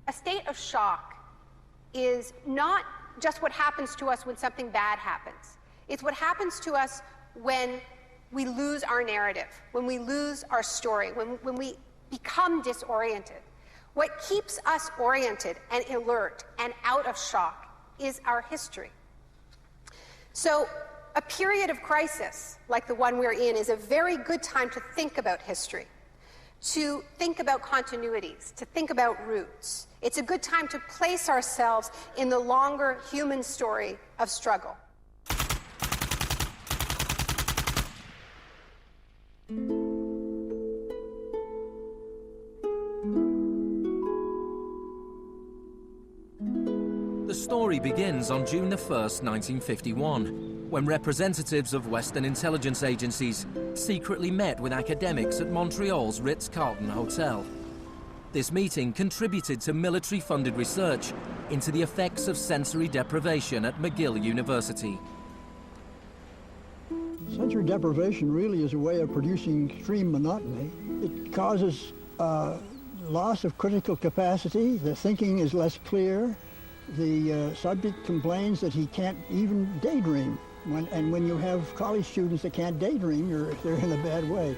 A state of shock is not just what happens to us when something bad happens. It's what happens to us when we lose our narrative, when we lose our story, when we become disoriented. What keeps us oriented and alert and out of shock is our history. So a period of crisis like the one we're in is a very good time to think about history, to think about continuities, to think about roots. It's a good time to place ourselves in the longer human story of struggle. The story begins on June the 1st, 1951, when representatives of Western intelligence agencies secretly met with academics at Montreal's Ritz-Carlton Hotel. This meeting contributed to military-funded research into the effects of sensory deprivation at McGill University. Sensory deprivation really is a way of producing extreme monotony. It causes loss of critical capacity. The thinking is less clear. The subject complains that he can't even daydream. And when you have college students that can't daydream, they're in a bad way.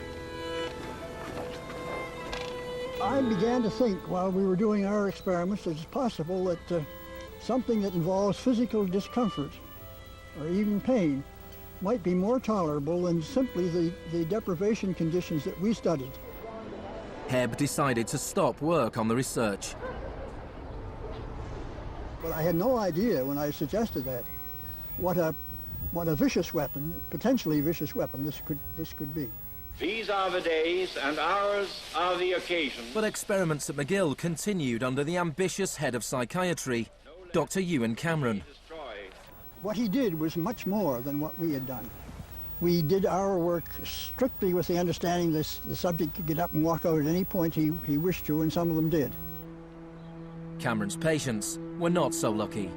I began to think while we were doing our experiments that it's possible that something that involves physical discomfort or even pain might be more tolerable than simply the deprivation conditions that we studied. Hebb decided to stop work on the research. But I had no idea when I suggested that what a vicious weapon, potentially vicious weapon, this could be. These are the days and ours are the occasions. But experiments at McGill continued under the ambitious head of psychiatry, Dr. Ewan Cameron. What he did was much more than what we had done. We did our work strictly with the understanding that the subject could get up and walk out at any point he wished to, and some of them did. Cameron's patients were not so lucky.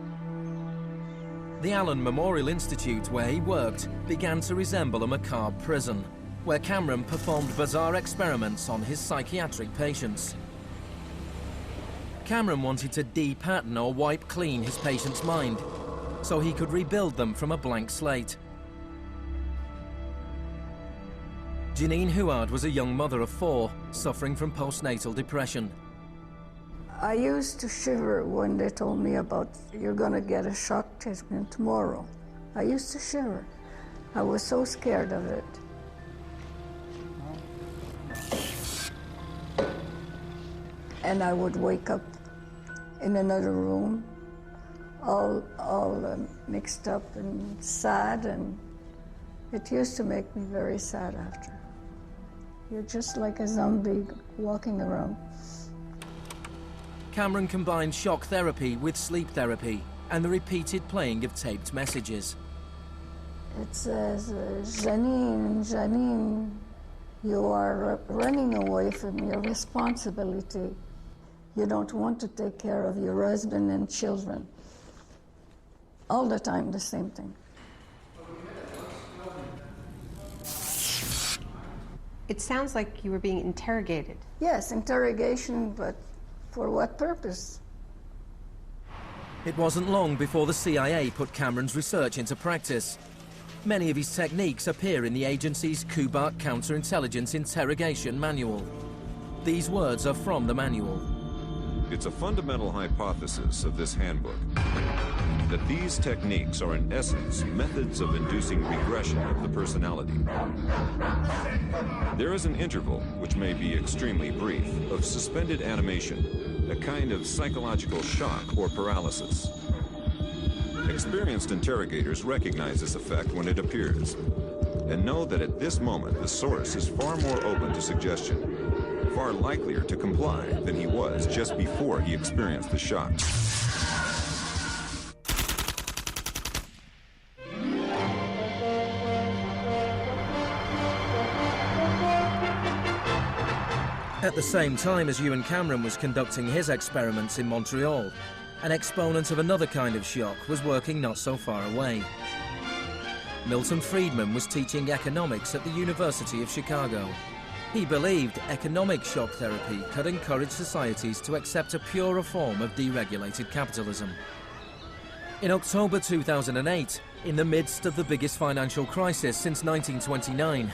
The Allen Memorial Institute, where he worked, began to resemble a macabre prison, where Cameron performed bizarre experiments on his psychiatric patients. Cameron wanted to de-pattern or wipe clean his patient's mind, so he could rebuild them from a blank slate. Janine Huard was a young mother of 4, suffering from postnatal depression. I used to shiver when they told me about, you're going to get a shock treatment tomorrow. I used to shiver. I was so scared of it. And I would wake up in another room, all mixed up and sad, and it used to make me very sad after. You're just like a zombie walking around. Cameron combined shock therapy with sleep therapy and the repeated playing of taped messages. It says, Janine, Janine, you are running away from your responsibility. You don't want to take care of your husband and children. All the time, the same thing. It sounds like you were being interrogated. Yes, interrogation, but for what purpose? It wasn't long before the CIA put Cameron's research into practice. Many of his techniques appear in the agency's Kubark Counterintelligence Interrogation Manual. These words are from the manual. It's a fundamental hypothesis of this handbook that these techniques are in essence methods of inducing regression of the personality. There is an interval, which may be extremely brief, of suspended animation, a kind of psychological shock or paralysis. Experienced interrogators recognize this effect when it appears and know that at this moment the source is far more open to suggestion, far likelier to comply than he was just before he experienced the shock. At the same time as Ewan Cameron was conducting his experiments in Montreal, an exponent of another kind of shock was working not so far away. Milton Friedman was teaching economics at the University of Chicago. He believed economic shock therapy could encourage societies to accept a purer form of deregulated capitalism. In October 2008, in the midst of the biggest financial crisis since 1929,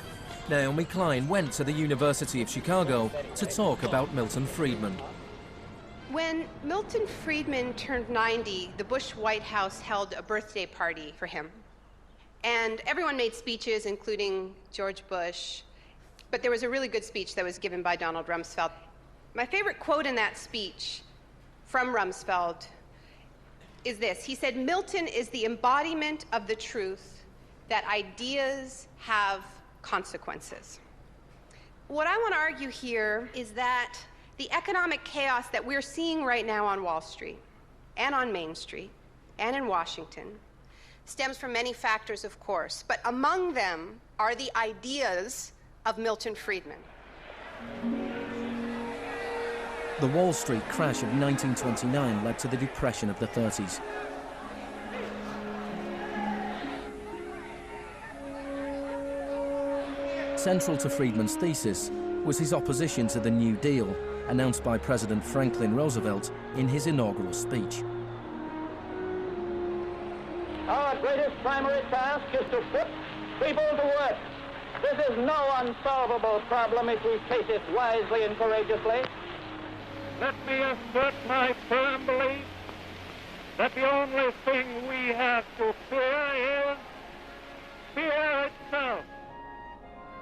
Naomi Klein went to the University of Chicago to talk about Milton Friedman. When Milton Friedman turned 90, the Bush White House held a birthday party for him. And everyone made speeches, including George Bush. But there was a really good speech that was given by Donald Rumsfeld. My favorite quote in that speech from Rumsfeld is this. He said, "Milton is the embodiment of the truth that ideas have consequences." What I want to argue here is that the economic chaos that we're seeing right now on Wall Street and on Main Street and in Washington stems from many factors, of course, but among them are the ideas of Milton Friedman. The Wall Street crash of 1929 led to the Depression of the 30s. Central to Friedman's thesis was his opposition to the New Deal, announced by President Franklin Roosevelt in his inaugural speech. Our greatest primary task is to put people to work. This is no unsolvable problem if we face it wisely and courageously. Let me assert my firm belief that the only thing we have to fear is fear itself.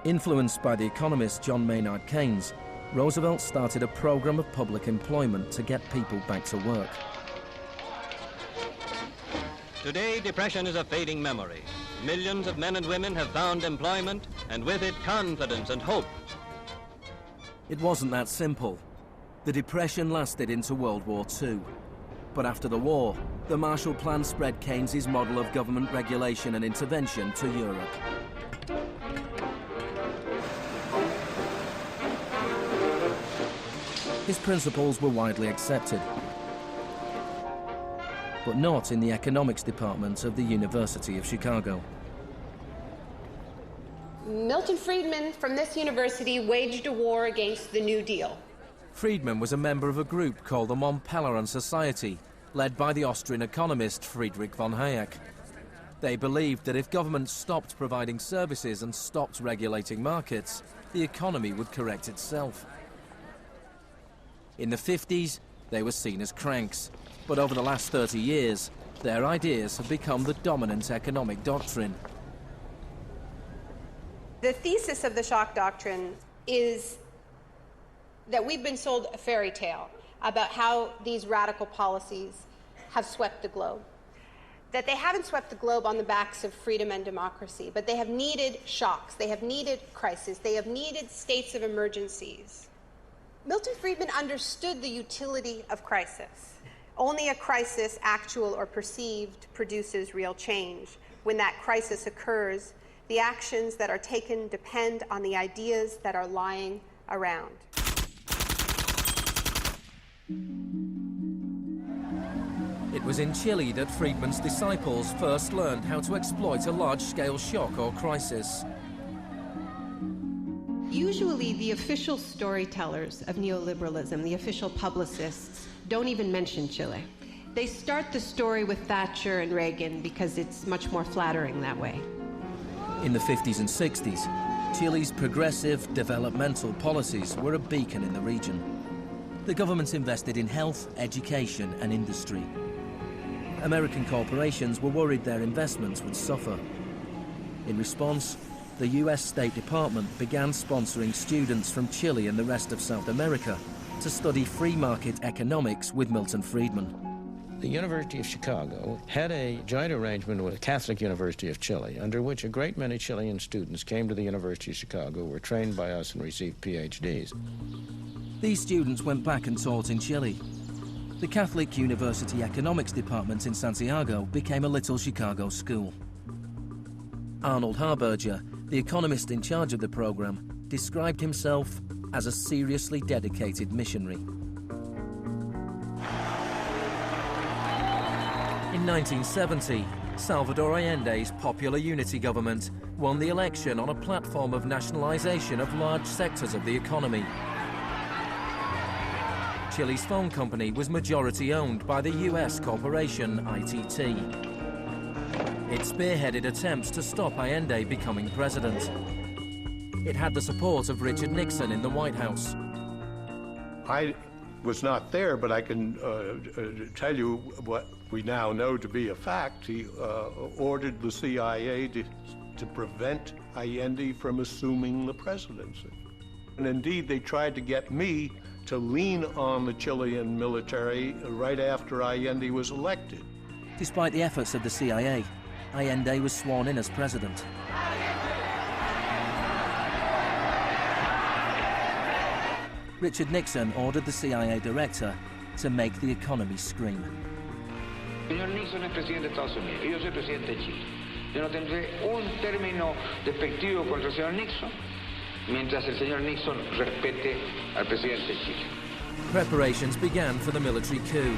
Influenced by the economist John Maynard Keynes, Roosevelt started a program of public employment to get people back to work. Today, depression is a fading memory. Millions of men and women have found employment, and with it, confidence and hope. It wasn't that simple. The Depression lasted into World War II. But after the war, the Marshall Plan spread Keynes's model of government regulation and intervention to Europe. His principles were widely accepted, but not in the economics department of the University of Chicago. Milton Friedman from this university waged a war against the New Deal. Friedman was a member of a group called the Montpelier Society, led by the Austrian economist Friedrich von Hayek. They believed that if governments stopped providing services and stopped regulating markets, the economy would correct itself. In the 50s, they were seen as cranks, but over the last 30 years, their ideas have become the dominant economic doctrine. The thesis of the Shock Doctrine is that we've been sold a fairy tale about how these radical policies have swept the globe. That they haven't swept the globe on the backs of freedom and democracy, but they have needed shocks, they have needed crises, they have needed states of emergencies. Milton Friedman understood the utility of crisis. Only a crisis, actual or perceived, produces real change. When that crisis occurs, the actions that are taken depend on the ideas that are lying around. It was in Chile that Friedman's disciples first learned how to exploit a large-scale shock or crisis. Usually the official storytellers of neoliberalism, the official publicists, don't even mention Chile. They start the story with Thatcher and Reagan because it's much more flattering that way. In the 50s and 60s, Chile's progressive developmental policies were a beacon in the region. The government invested in health, education and industry. American corporations were worried their investments would suffer. In response, the US State Department began sponsoring students from Chile and the rest of South America to study free market economics with Milton Friedman. The University of Chicago had a joint arrangement with the Catholic University of Chile, under which a great many Chilean students came to the University of Chicago, were trained by us, and received PhDs. These students went back and taught in Chile. The Catholic University Economics Department in Santiago became a little Chicago school. Arnold Harberger, the economist in charge of the program, described himself as a seriously dedicated missionary. In 1970, Salvador Allende's Popular Unity government won the election on a platform of nationalization of large sectors of the economy. Chile's phone company was majority-owned by the US corporation ITT. It spearheaded attempts to stop Allende becoming president. It had the support of Richard Nixon in the White House. I was not there, but I can tell you what we now know to be a fact. He ordered the CIA to prevent Allende from assuming the presidency. And indeed, they tried to get me to lean on the Chilean military right after Allende was elected. Despite the efforts of the CIA, Allende was sworn in as president. Richard Nixon ordered the CIA director to make the economy scream. Señor Nixon es presidente de Estados Unidos y yo soy presidente de Chile. Yo no tendré un término despectivo contra el señor Nixon mientras el señor Nixon respete al presidente de Chile. Preparations began for the military coup.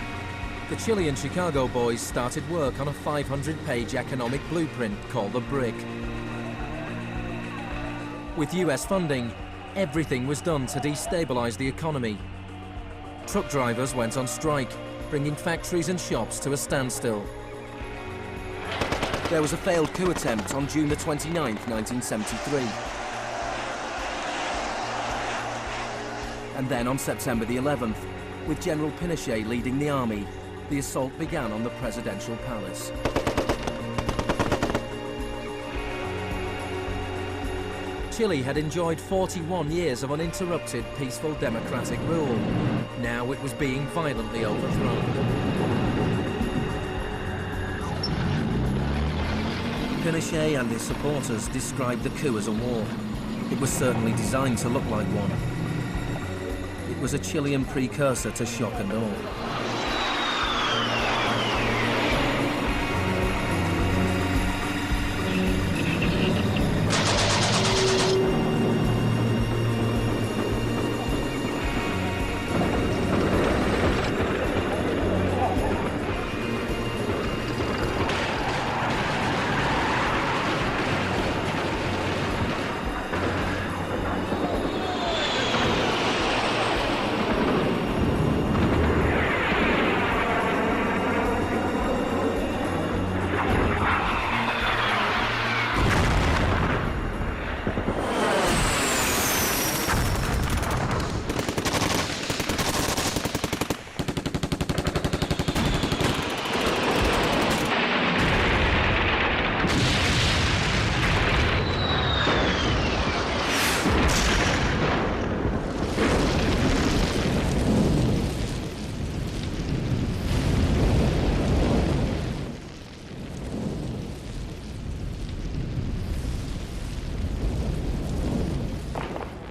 The Chilean Chicago boys started work on a 500-page economic blueprint called the BRIC. With US funding, everything was done to destabilize the economy. Truck drivers went on strike, bringing factories and shops to a standstill. There was a failed coup attempt on June the 29th, 1973. And then on September the 11th, with General Pinochet leading the army, the assault began on the presidential palace. Chile had enjoyed 41 years of uninterrupted, peaceful democratic rule. Now it was being violently overthrown. Pinochet and his supporters described the coup as a war. It was certainly designed to look like one. It was a Chilean precursor to shock and awe.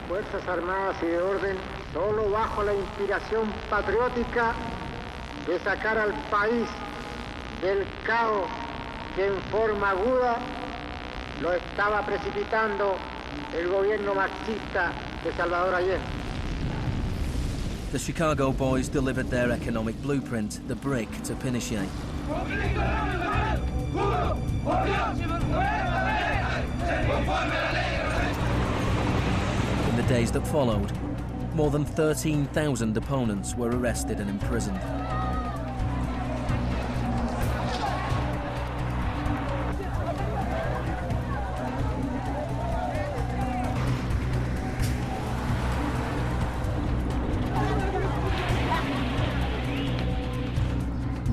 Fuerzas Armadas y de Orden, solo bajo la inspiración patriótica de sacar al país del caos que en forma aguda lo estaba precipitando el gobierno marxista de Salvador Allende. The Chicago boys delivered their economic blueprint, the BRIC, to Pinochet. In the days that followed, more than 13,000 opponents were arrested and imprisoned.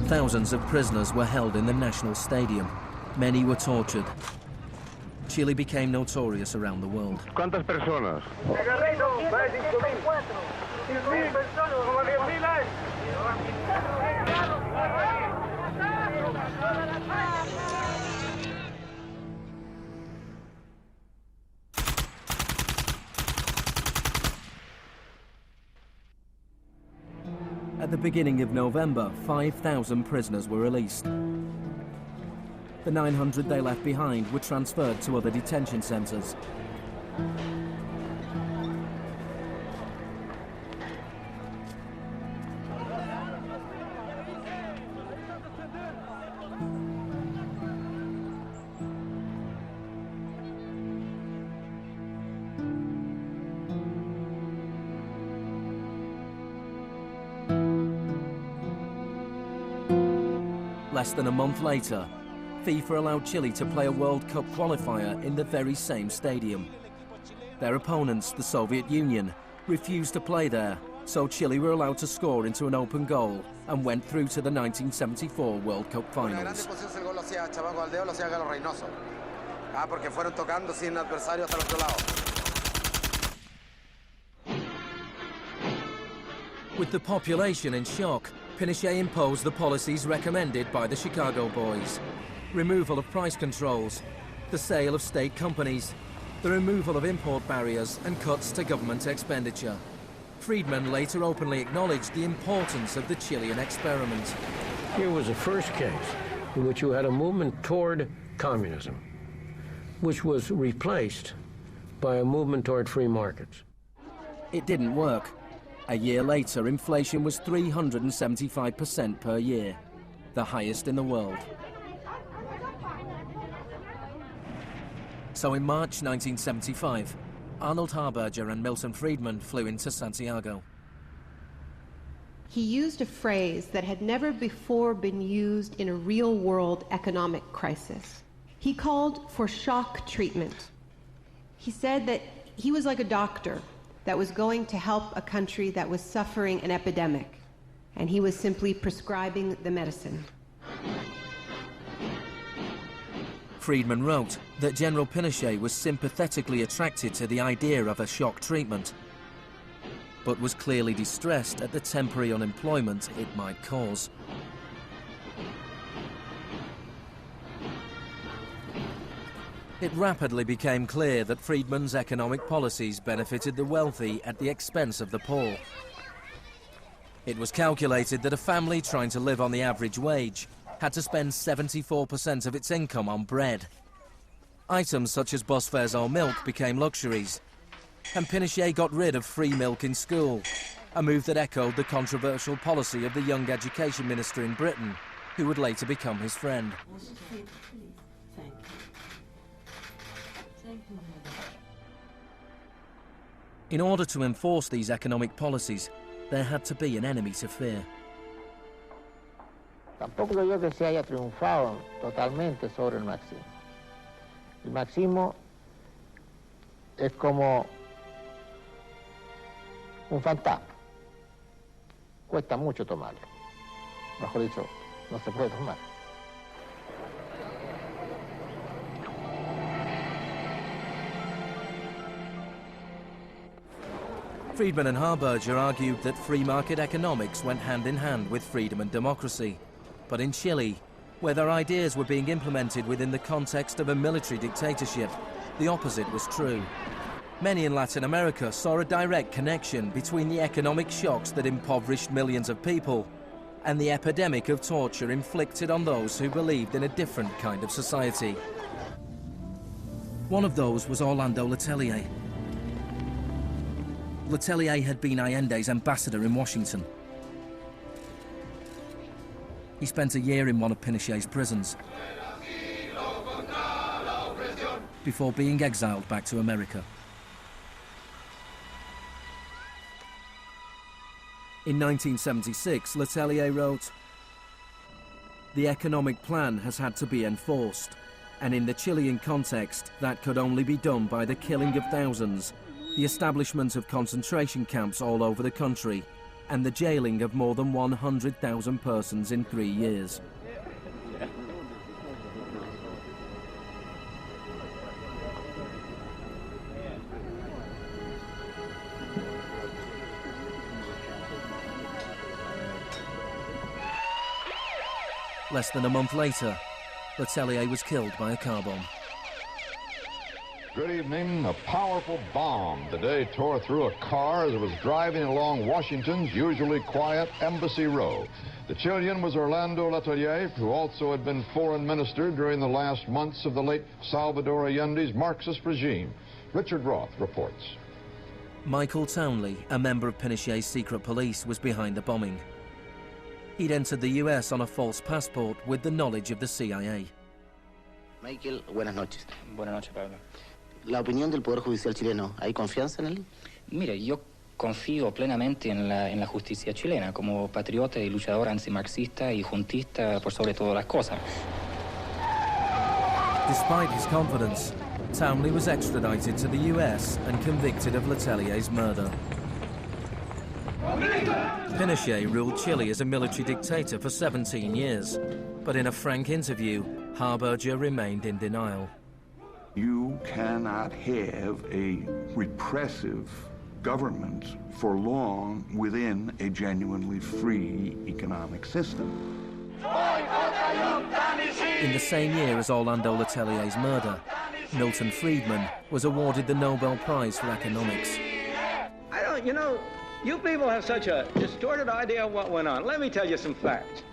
Thousands of prisoners were held in the National Stadium. Many were tortured. Chile became notorious around the world. ¿Cuántas personas? At the beginning of November, 5,000 prisoners were released. The 900 they left behind were transferred to other detention centers. Less than a month later, FIFA allowed Chile to play a World Cup qualifier in the very same stadium. Their opponents, the Soviet Union, refused to play there, so Chile were allowed to score into an open goal and went through to the 1974 World Cup finals. With the population in shock, Pinochet imposed the policies recommended by the Chicago Boys. Removal of price controls, the sale of state companies, the removal of import barriers and cuts to government expenditure. Friedman later openly acknowledged the importance of the Chilean experiment. Here was the first case in which you had a movement toward communism, which was replaced by a movement toward free markets. It didn't work. A year later, inflation was 375% per year, the highest in the world. So in March 1975, Arnold Harberger and Milton Friedman flew into Santiago. He used a phrase that had never before been used in a real-world economic crisis. He called for shock treatment. He said that he was like a doctor that was going to help a country that was suffering an epidemic, and he was simply prescribing the medicine. Friedman wrote that General Pinochet was sympathetically attracted to the idea of a shock treatment, but was clearly distressed at the temporary unemployment it might cause. It rapidly became clear that Friedman's economic policies benefited the wealthy at the expense of the poor. It was calculated that a family trying to live on the average wage had to spend 74% of its income on bread. Items such as bus fares or milk became luxuries, and Pinochet got rid of free milk in school, a move that echoed the controversial policy of the young education minister in Britain, who would later become his friend. In order to enforce these economic policies, there had to be an enemy to fear. Tampoco creo que se haya triunfado totalmente sobre el marxismo. El marxismo es como un fantasma. Cuesta mucho tomarlo. Mejor dicho, no se puede tomar. Friedman and Harberger argued that free market economics went hand in hand with freedom and democracy. But in Chile, where their ideas were being implemented within the context of a military dictatorship, the opposite was true. Many in Latin America saw a direct connection between the economic shocks that impoverished millions of people and the epidemic of torture inflicted on those who believed in a different kind of society. One of those was Orlando Letelier. Letelier had been Allende's ambassador in Washington. He spent a year in one of Pinochet's prisons before being exiled back to America. In 1976, Letelier wrote, "The economic plan has had to be enforced, and in the Chilean context, that could only be done by the killing of thousands, the establishment of concentration camps all over the country, and the jailing of more than 100,000 persons in 3 years." Less than a month later, Letelier was killed by a car bomb. Good evening. A powerful bomb today tore through a car as it was driving along Washington's usually quiet Embassy Row. The Chilean was Orlando Letelier, who also had been foreign minister during the last months of the late Salvador Allende's Marxist regime. Richard Roth reports. Michael Townley, a member of Pinochet's secret police, was behind the bombing. He'd entered the US on a false passport with the knowledge of the CIA. Michael, buenas noches. Buenas noches, Pablo. La opinión del Poder Judicial chileno, ¿hay confianza en él? Mira, yo confío plenamente en la justicia chilena como patriota y luchador antimarxista y juntista por sobre todas las cosas. Despite his confidence, Townley was extradited to the US and convicted of Letelier's murder. Pinochet ruled Chile as a military dictator for 17 years, but in a frank interview, Harberger remained in denial. You cannot have a repressive government for long within a genuinely free economic system. In the same year as Orlando Letelier's murder, Milton Friedman was awarded the Nobel Prize for Economics. You people have such a distorted idea of what went on. Let me tell you some facts.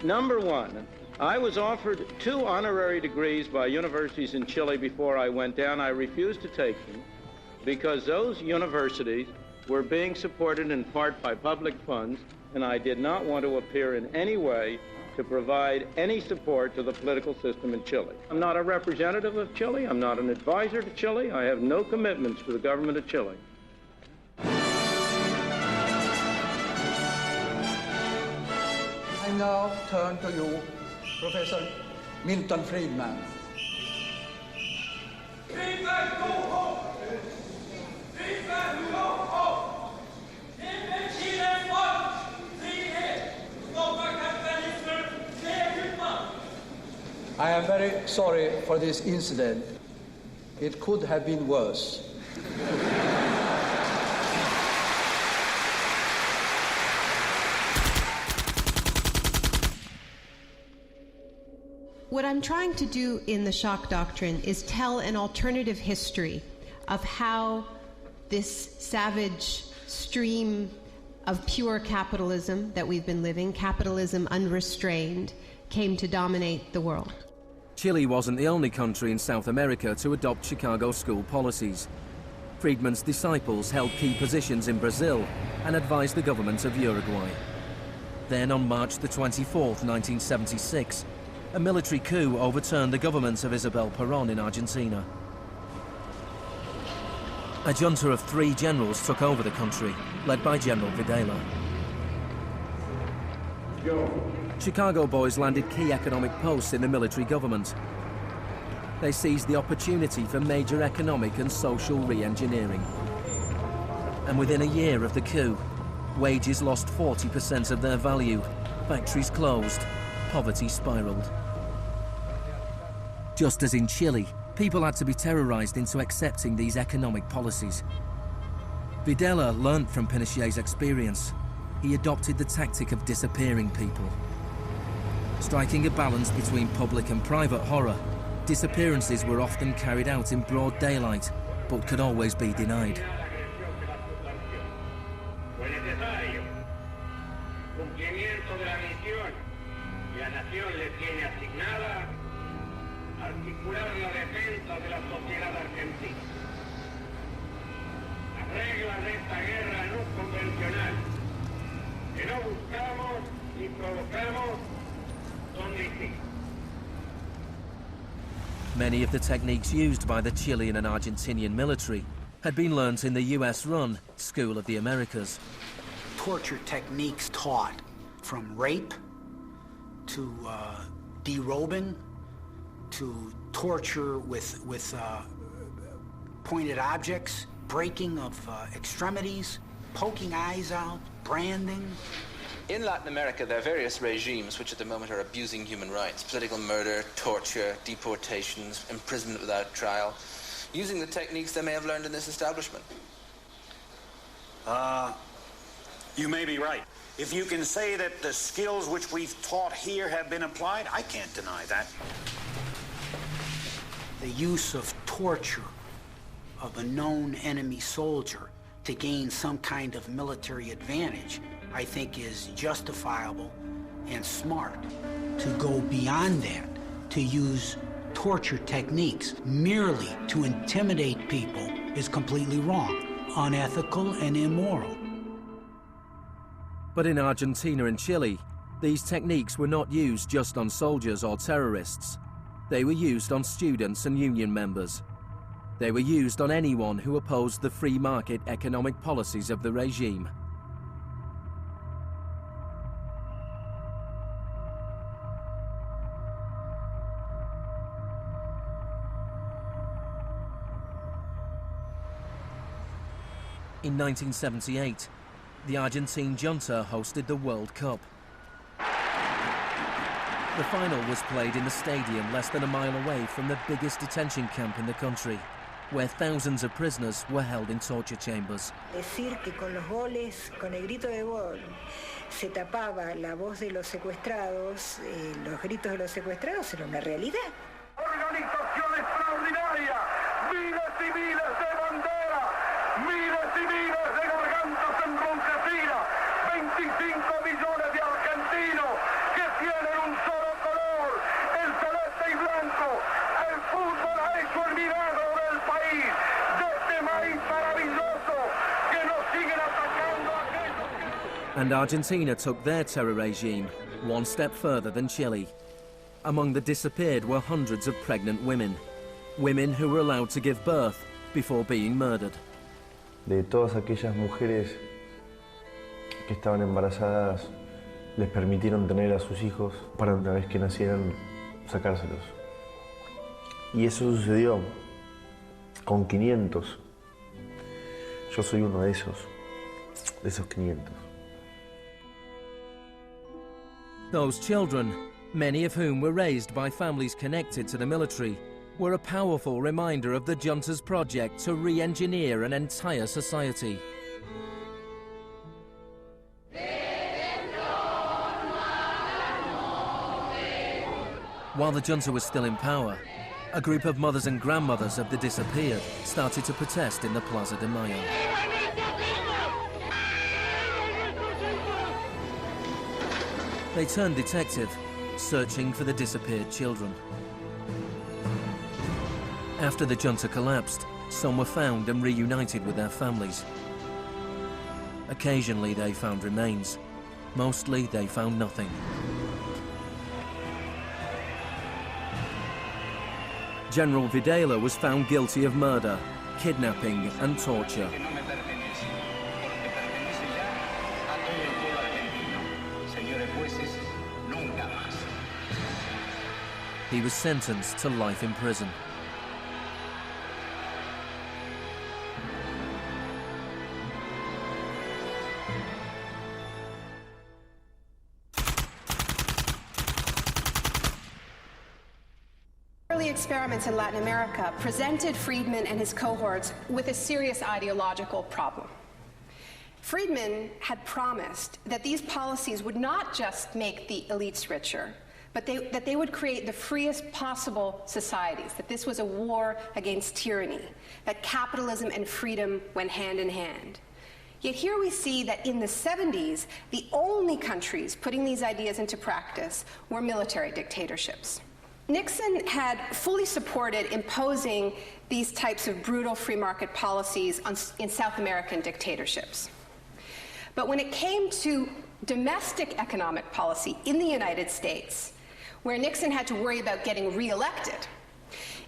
Number one, I was offered 2 honorary degrees by universities in Chile before I went down. I refused to take them because those universities were being supported in part by public funds, and I did not want to appear in any way to provide any support to the political system in Chile. I'm not a representative of Chile. I'm not an advisor to Chile. I have no commitments to the government of Chile. I now turn to you, Professor Milton Friedman. I am very sorry for this incident. It could have been worse. What I'm trying to do in the Shock Doctrine is tell an alternative history of how this savage stream of pure capitalism that we've been living, capitalism unrestrained, came to dominate the world. Chile wasn't the only country in South America to adopt Chicago school policies. Friedman's disciples held key positions in Brazil and advised the government of Uruguay. Then on March the 24th, 1976, a military coup overturned the government of Isabel Perón in Argentina. A junta of 3 generals took over the country, led by General Videla. Chicago boys landed key economic posts in the military government. They seized the opportunity for major economic and social re-engineering. And within a year of the coup, wages lost 40% of their value, factories closed, poverty spiraled. Just as in Chile, people had to be terrorized into accepting these economic policies. Videla learned from Pinochet's experience. He adopted the tactic of disappearing people. Striking a balance between public and private horror, disappearances were often carried out in broad daylight, but could always be denied. Many of the techniques used by the Chilean and Argentinian military had been learnt in the US-run School of the Americas. Torture techniques taught, from rape to derobing to torture with pointed objects, breaking of extremities, poking eyes out, branding. In Latin America, there are various regimes which at the moment are abusing human rights. Political murder, torture, deportations, imprisonment without trial, using the techniques they may have learned in this establishment. You may be right. If you can say that the skills which we've taught here have been applied, I can't deny that. The use of torture of a known enemy soldier to gain some kind of military advantage, I think, is justifiable and smart. To go beyond that, to use torture techniques merely to intimidate people, is completely wrong, unethical and immoral. But in Argentina and Chile, these techniques were not used just on soldiers or terrorists. They were used on students and union members. They were used on anyone who opposed the free market economic policies of the regime. In 1978, the Argentine junta hosted the World Cup. The final was played in the stadium less than a mile away from the biggest detention camp in the country, where thousands of prisoners were held in torture chambers. Decir que con los goles, con el grito de gol, se tapaba la voz de los secuestrados, los gritos de los secuestrados era una realidad. Organización extraordinaria, miles y miles de banderas, miles y miles de gargantas enronquecidas, 25 millones de argentinos que tienen un solo color, el celeste y blanco. El fútbol ha hecho el milagro del país, de este maíz maravilloso que nos siguen atacando a aquellos que... And Argentina took their terror regime one step further than Chile. Among the disappeared were hundreds of pregnant women who were allowed to give birth before being murdered. De todas aquellas mujeres que estaban embarazadas, les permitieron tener a sus hijos para una vez que nacieran sacárselos. Y eso sucedió con 500. Yo soy uno de esos 500. Those children, many of whom were raised by families connected to the military, were a powerful reminder of the junta's project to re-engineer an entire society. While the junta was still in power, a group of mothers and grandmothers of the disappeared started to protest in the Plaza de Mayo. They turned detective, searching for the disappeared children. After the junta collapsed, some were found and reunited with their families. Occasionally they found remains. Mostly they found nothing. General Videla was found guilty of murder, kidnapping and torture. He was sentenced to life in prison. Early experiments in Latin America presented Friedman and his cohorts with a serious ideological problem. Friedman had promised that these policies would not just make the elites richer, but that they would create the freest possible societies, that this was a war against tyranny, that capitalism and freedom went hand in hand. Yet here we see that in the 70s, the only countries putting these ideas into practice were military dictatorships. Nixon had fully supported imposing these types of brutal free market policies in South American dictatorships. But when it came to domestic economic policy in the United States, where Nixon had to worry about getting reelected,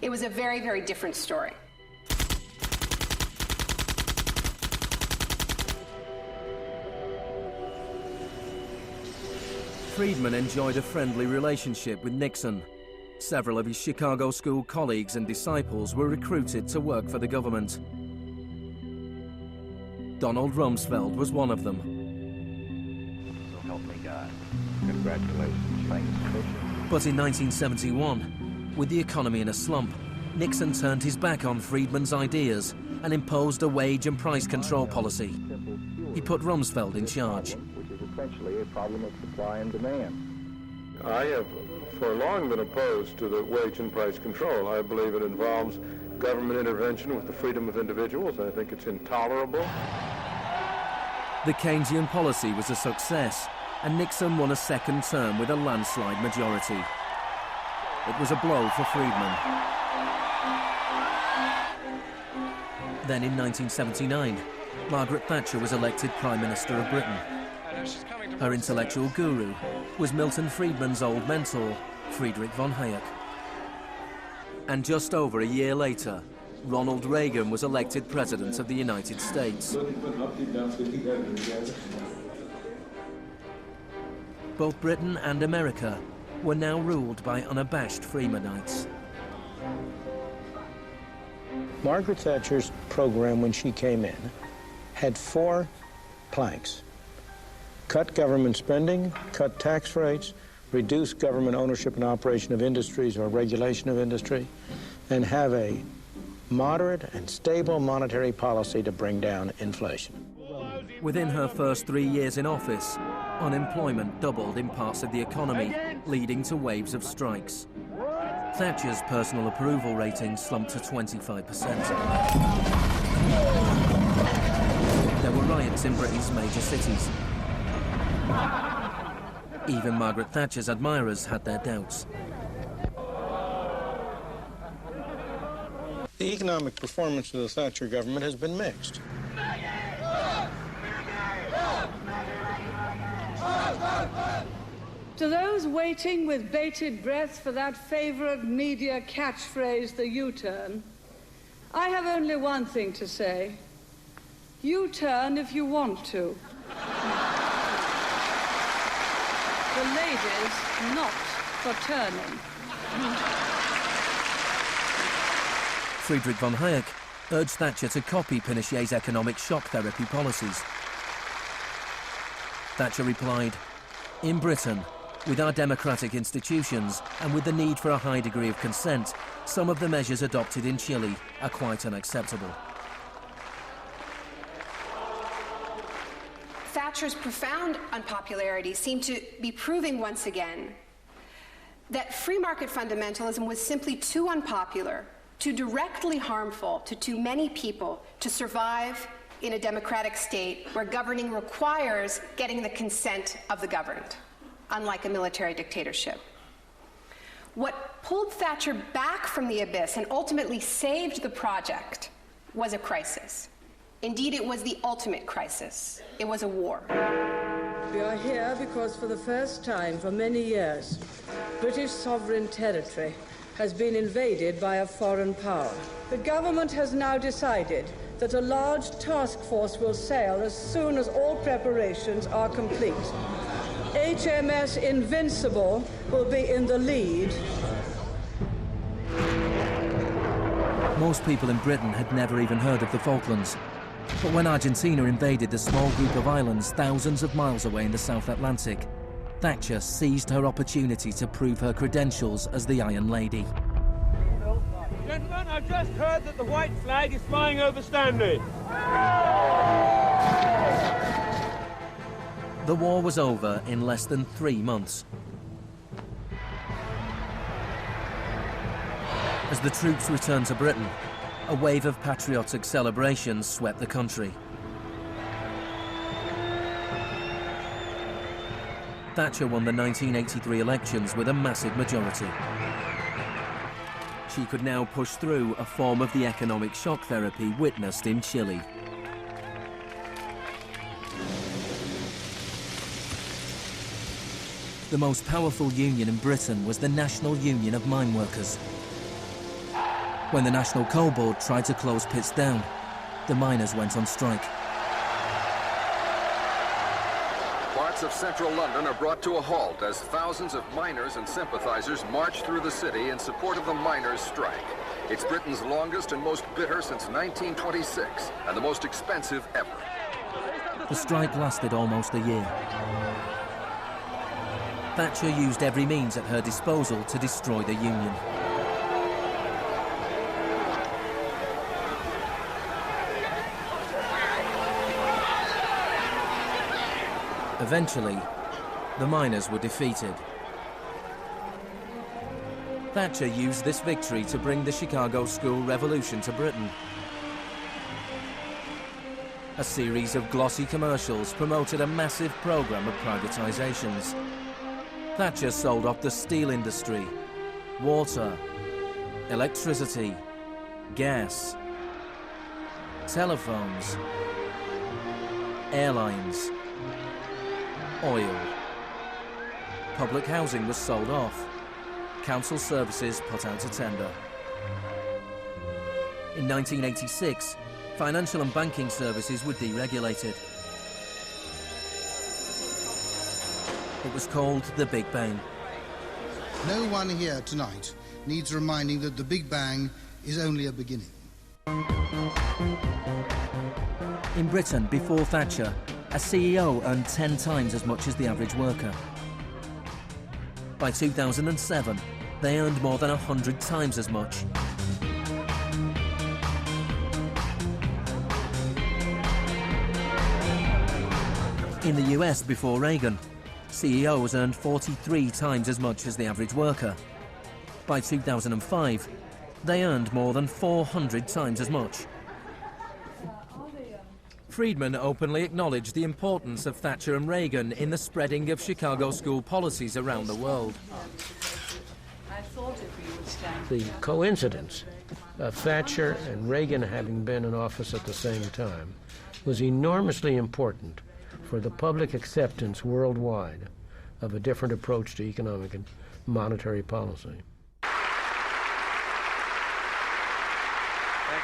it was a very, very different story. Friedman enjoyed a friendly relationship with Nixon. Several of his Chicago school colleagues and disciples were recruited to work for the government. Donald Rumsfeld was one of them. So help me God. Congratulations. Thanks. But in 1971, with the economy in a slump, Nixon turned his back on Friedman's ideas and imposed a wage and price control policy. He put Rumsfeld in charge. Which is essentially a problem of supply and demand. I have for long been opposed to the wage and price control. I believe it involves government intervention with the freedom of individuals. I think it's intolerable. The Keynesian policy was a success, and Nixon won a second term with a landslide majority. It was a blow for Friedman. Then in 1979, Margaret Thatcher was elected Prime Minister of Britain. Her intellectual guru was Milton Friedman's old mentor, Friedrich von Hayek. And just over a year later, Ronald Reagan was elected President of the United States. Both Britain and America were now ruled by unabashed Freemanites. Margaret Thatcher's program when she came in had 4 planks. Cut government spending, cut tax rates, reduce government ownership and operation of industries or regulation of industry, and have a moderate and stable monetary policy to bring down inflation. Within her first 3 years in office, unemployment doubled in parts of the economy, leading to waves of strikes. Thatcher's personal approval rating slumped to 25%. There were riots in Britain's major cities. Even Margaret Thatcher's admirers had their doubts. The economic performance of the Thatcher government has been mixed. To those waiting with bated breath for that favorite media catchphrase, the U-turn, I have only one thing to say. U-turn if you want to. The ladies not for turning. Friedrich von Hayek urged Thatcher to copy Pinochet's economic shock therapy policies. Thatcher replied, "In Britain, with our democratic institutions and with the need for a high degree of consent, some of the measures adopted in Chile are quite unacceptable." Thatcher's profound unpopularity seemed to be proving once again that free market fundamentalism was simply too unpopular, too directly harmful to too many people to survive in a democratic state where governing requires getting the consent of the governed, unlike a military dictatorship. What pulled Thatcher back from the abyss and ultimately saved the project was a crisis. Indeed, it was the ultimate crisis. It was a war. We are here because for the first time for many years, British sovereign territory has been invaded by a foreign power. The government has now decided that a large task force will sail as soon as all preparations are complete. HMS Invincible will be in the lead. Most people in Britain had never even heard of the Falklands. But when Argentina invaded the small group of islands thousands of miles away in the South Atlantic, Thatcher seized her opportunity to prove her credentials as the Iron Lady. Gentlemen, I've just heard that the white flag is flying over Stanley. The war was over in less than 3 months. As the troops returned to Britain, a wave of patriotic celebrations swept the country. Thatcher won the 1983 elections with a massive majority. She could now push through a form of the economic shock therapy witnessed in Chile. The most powerful union in Britain was the National Union of Mine Workers. When the National Coal Board tried to close pits down, the miners went on strike. Parts of central London are brought to a halt as thousands of miners and sympathizers march through the city in support of the miners' strike. It's Britain's longest and most bitter since 1926, and the most expensive ever. The strike lasted almost a year. Thatcher used every means at her disposal to destroy the union. Eventually, the miners were defeated. Thatcher used this victory to bring the Chicago School Revolution to Britain. A series of glossy commercials promoted a massive program of privatizations. Thatcher sold off the steel industry, water, electricity, gas, telephones, airlines, oil. Public housing was sold off. Council services put out to tender. In 1986, financial and banking services were deregulated. It was called the Big Bang. No one here tonight needs reminding that the Big Bang is only a beginning. In Britain, before Thatcher, a CEO earned 10 times as much as the average worker. By 2007, they earned more than 100 times as much. In the US before Reagan, CEOs earned 43 times as much as the average worker. By 2005, they earned more than 400 times as much. Friedman openly acknowledged the importance of Thatcher and Reagan in the spreading of Chicago school policies around the world. The coincidence of Thatcher and Reagan having been in office at the same time was enormously important for the public acceptance worldwide of a different approach to economic and monetary policy. Thank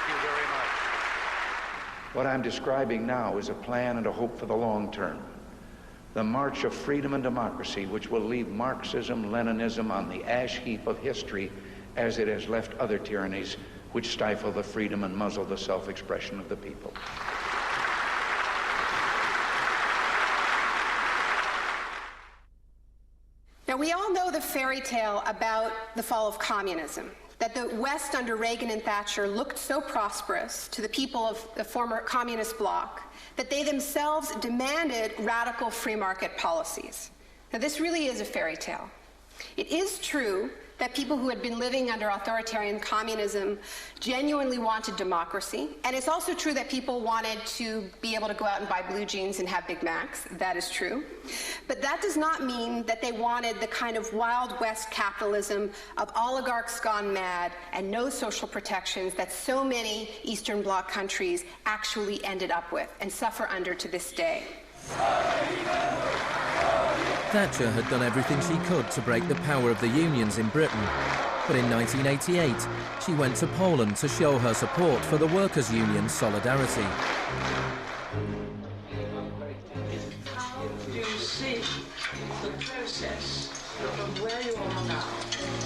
you very much. What I'm describing now is a plan and a hope for the long term. The march of freedom and democracy, which will leave Marxism, Leninism on the ash heap of history as it has left other tyrannies which stifle the freedom and muzzle the self-expression of the people. Now, we all know the fairy tale about the fall of communism, that the West under Reagan and Thatcher looked so prosperous to the people of the former communist bloc that they themselves demanded radical free market policies. Now, this really is a fairy tale. It is true that people who had been living under authoritarian communism genuinely wanted democracy. And it's also true that people wanted to be able to go out and buy blue jeans and have Big Macs. That is true. But that does not mean that they wanted the kind of Wild West capitalism of oligarchs gone mad and no social protections that so many Eastern Bloc countries actually ended up with and suffer under to this day. Thatcher had done everything she could to break the power of the unions in Britain. But in 1988, she went to Poland to show her support for the workers' union Solidarity. How do you see the process from where you are now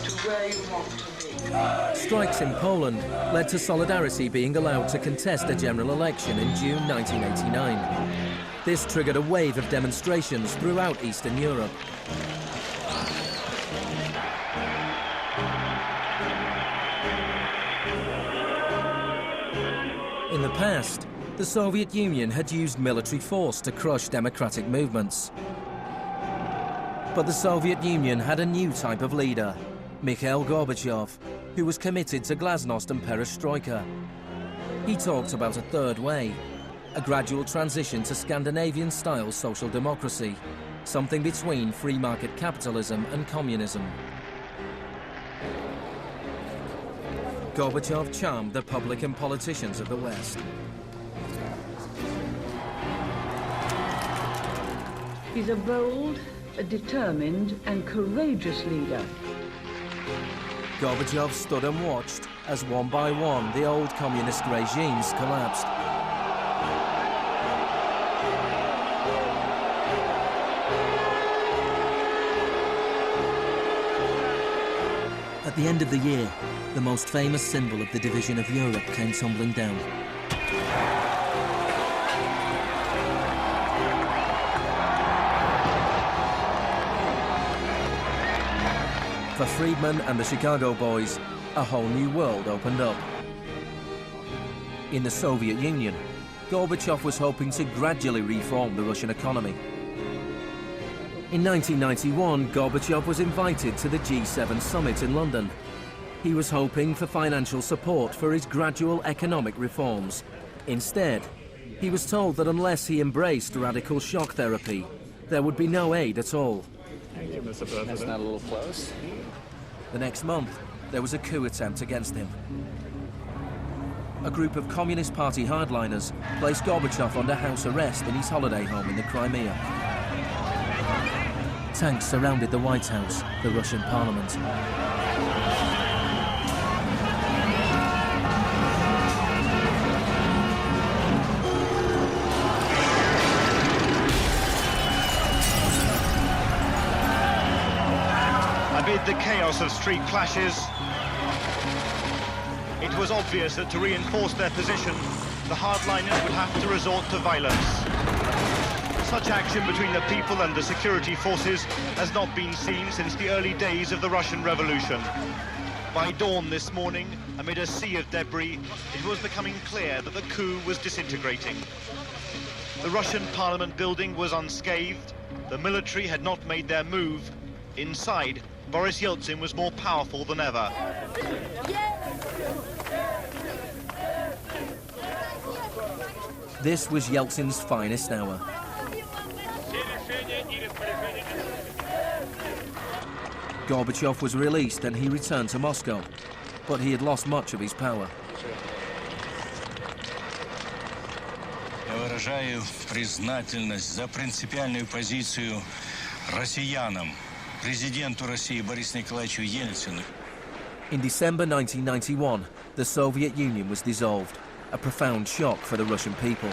to where you want to be? Strikes in Poland led to Solidarity being allowed to contest a general election in June 1989. This triggered a wave of demonstrations throughout Eastern Europe. In the past, the Soviet Union had used military force to crush democratic movements. But the Soviet Union had a new type of leader, Mikhail Gorbachev, who was committed to glasnost and perestroika. He talked about a third way, a gradual transition to Scandinavian-style social democracy, something between free market capitalism and communism. Gorbachev charmed the public and politicians of the West. He's a bold, a determined and courageous leader. Gorbachev stood and watched as one by one the old communist regimes collapsed. At the end of the year, the most famous symbol of the division of Europe came tumbling down. For Friedman and the Chicago boys, a whole new world opened up. In the Soviet Union, Gorbachev was hoping to gradually reform the Russian economy. In 1991, Gorbachev was invited to the G7 summit in London. He was hoping for financial support for his gradual economic reforms. Instead, he was told that unless he embraced radical shock therapy, there would be no aid at all. Thank you, Mr. President. That's not a little close. The next month, there was a coup attempt against him. A group of Communist Party hardliners placed Gorbachev under house arrest in his holiday home in the Crimea. Tanks surrounded the White House, the Russian parliament. the chaos of street clashes, it was obvious that to reinforce their position, the hardliners would have to resort to violence. Such action between the people and the security forces has not been seen since the early days of the Russian Revolution. By dawn this morning, amid a sea of debris, it was becoming clear that the coup was disintegrating. The Russian parliament building was unscathed, the military had not made their move. Inside, Boris Yeltsin was more powerful than ever. This was Yeltsin's finest hour. Gorbachev was released and he returned to Moscow, but he had lost much of his power. Я выражаю признательность за принципиальную позицию россиянам, президенту России Борису Николаевичу Ельцину. In December 1991, the Soviet Union was dissolved, a profound shock for the Russian people.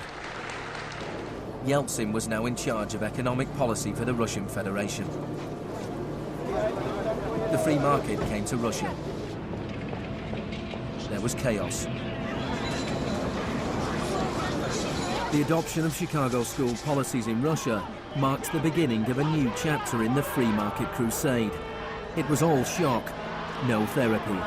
Yeltsin was now in charge of economic policy for the Russian Federation. The free market came to Russia. There was chaos. The adoption of Chicago school policies in Russia marked the beginning of a new chapter in the free market crusade. It was all shock, no therapy.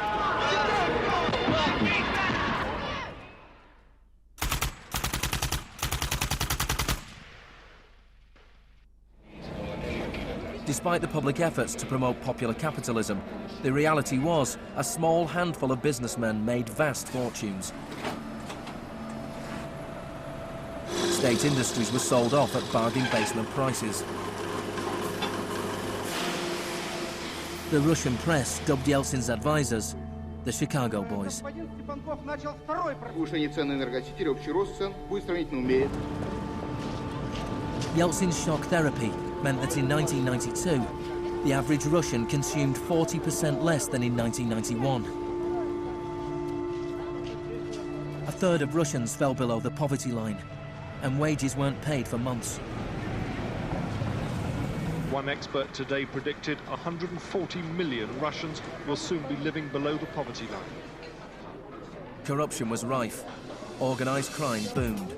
Despite the public efforts to promote popular capitalism, the reality was a small handful of businessmen made vast fortunes. State industries were sold off at bargain basement prices. The Russian press dubbed Yeltsin's advisors the Chicago Boys. Yeltsin's shock therapy meant that in 1992, the average Russian consumed 40% less than in 1991. A third of Russians fell below the poverty line, and wages weren't paid for months. One expert today predicted 140 million Russians will soon be living below the poverty line. Corruption was rife. Organised crime boomed.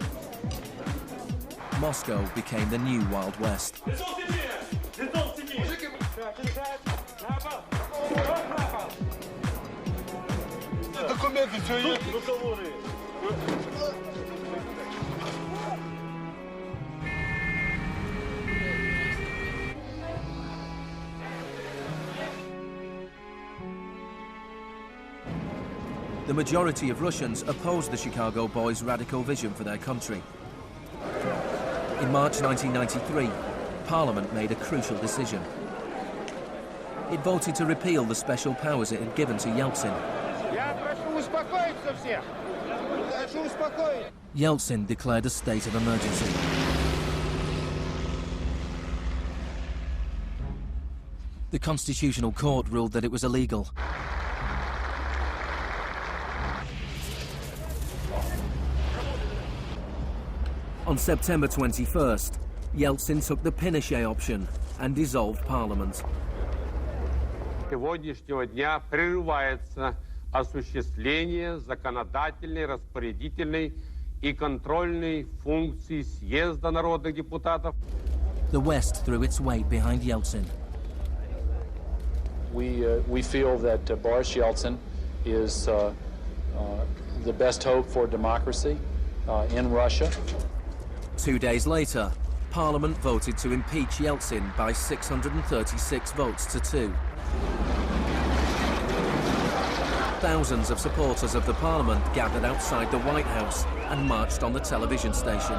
Moscow became the new Wild West. The majority of Russians opposed the Chicago Boys' radical vision for their country. In March 1993, Parliament made a crucial decision. It voted to repeal the special powers it had given to Yeltsin. Yeltsin declared a state of emergency. The Constitutional Court ruled that it was illegal. On September 21st, Yeltsin took the Pinochet option and dissolved Parliament. Сегодняшнего дня прерывается осуществление законодательной, распорядительной и контрольной функций съезда народных депутатов. The West threw its weight behind Yeltsin. We feel that Boris Yeltsin is the best hope for democracy in Russia. 2 days later, Parliament voted to impeach Yeltsin by 636 votes to 2. Thousands of supporters of the Parliament gathered outside the White House and marched on the television station.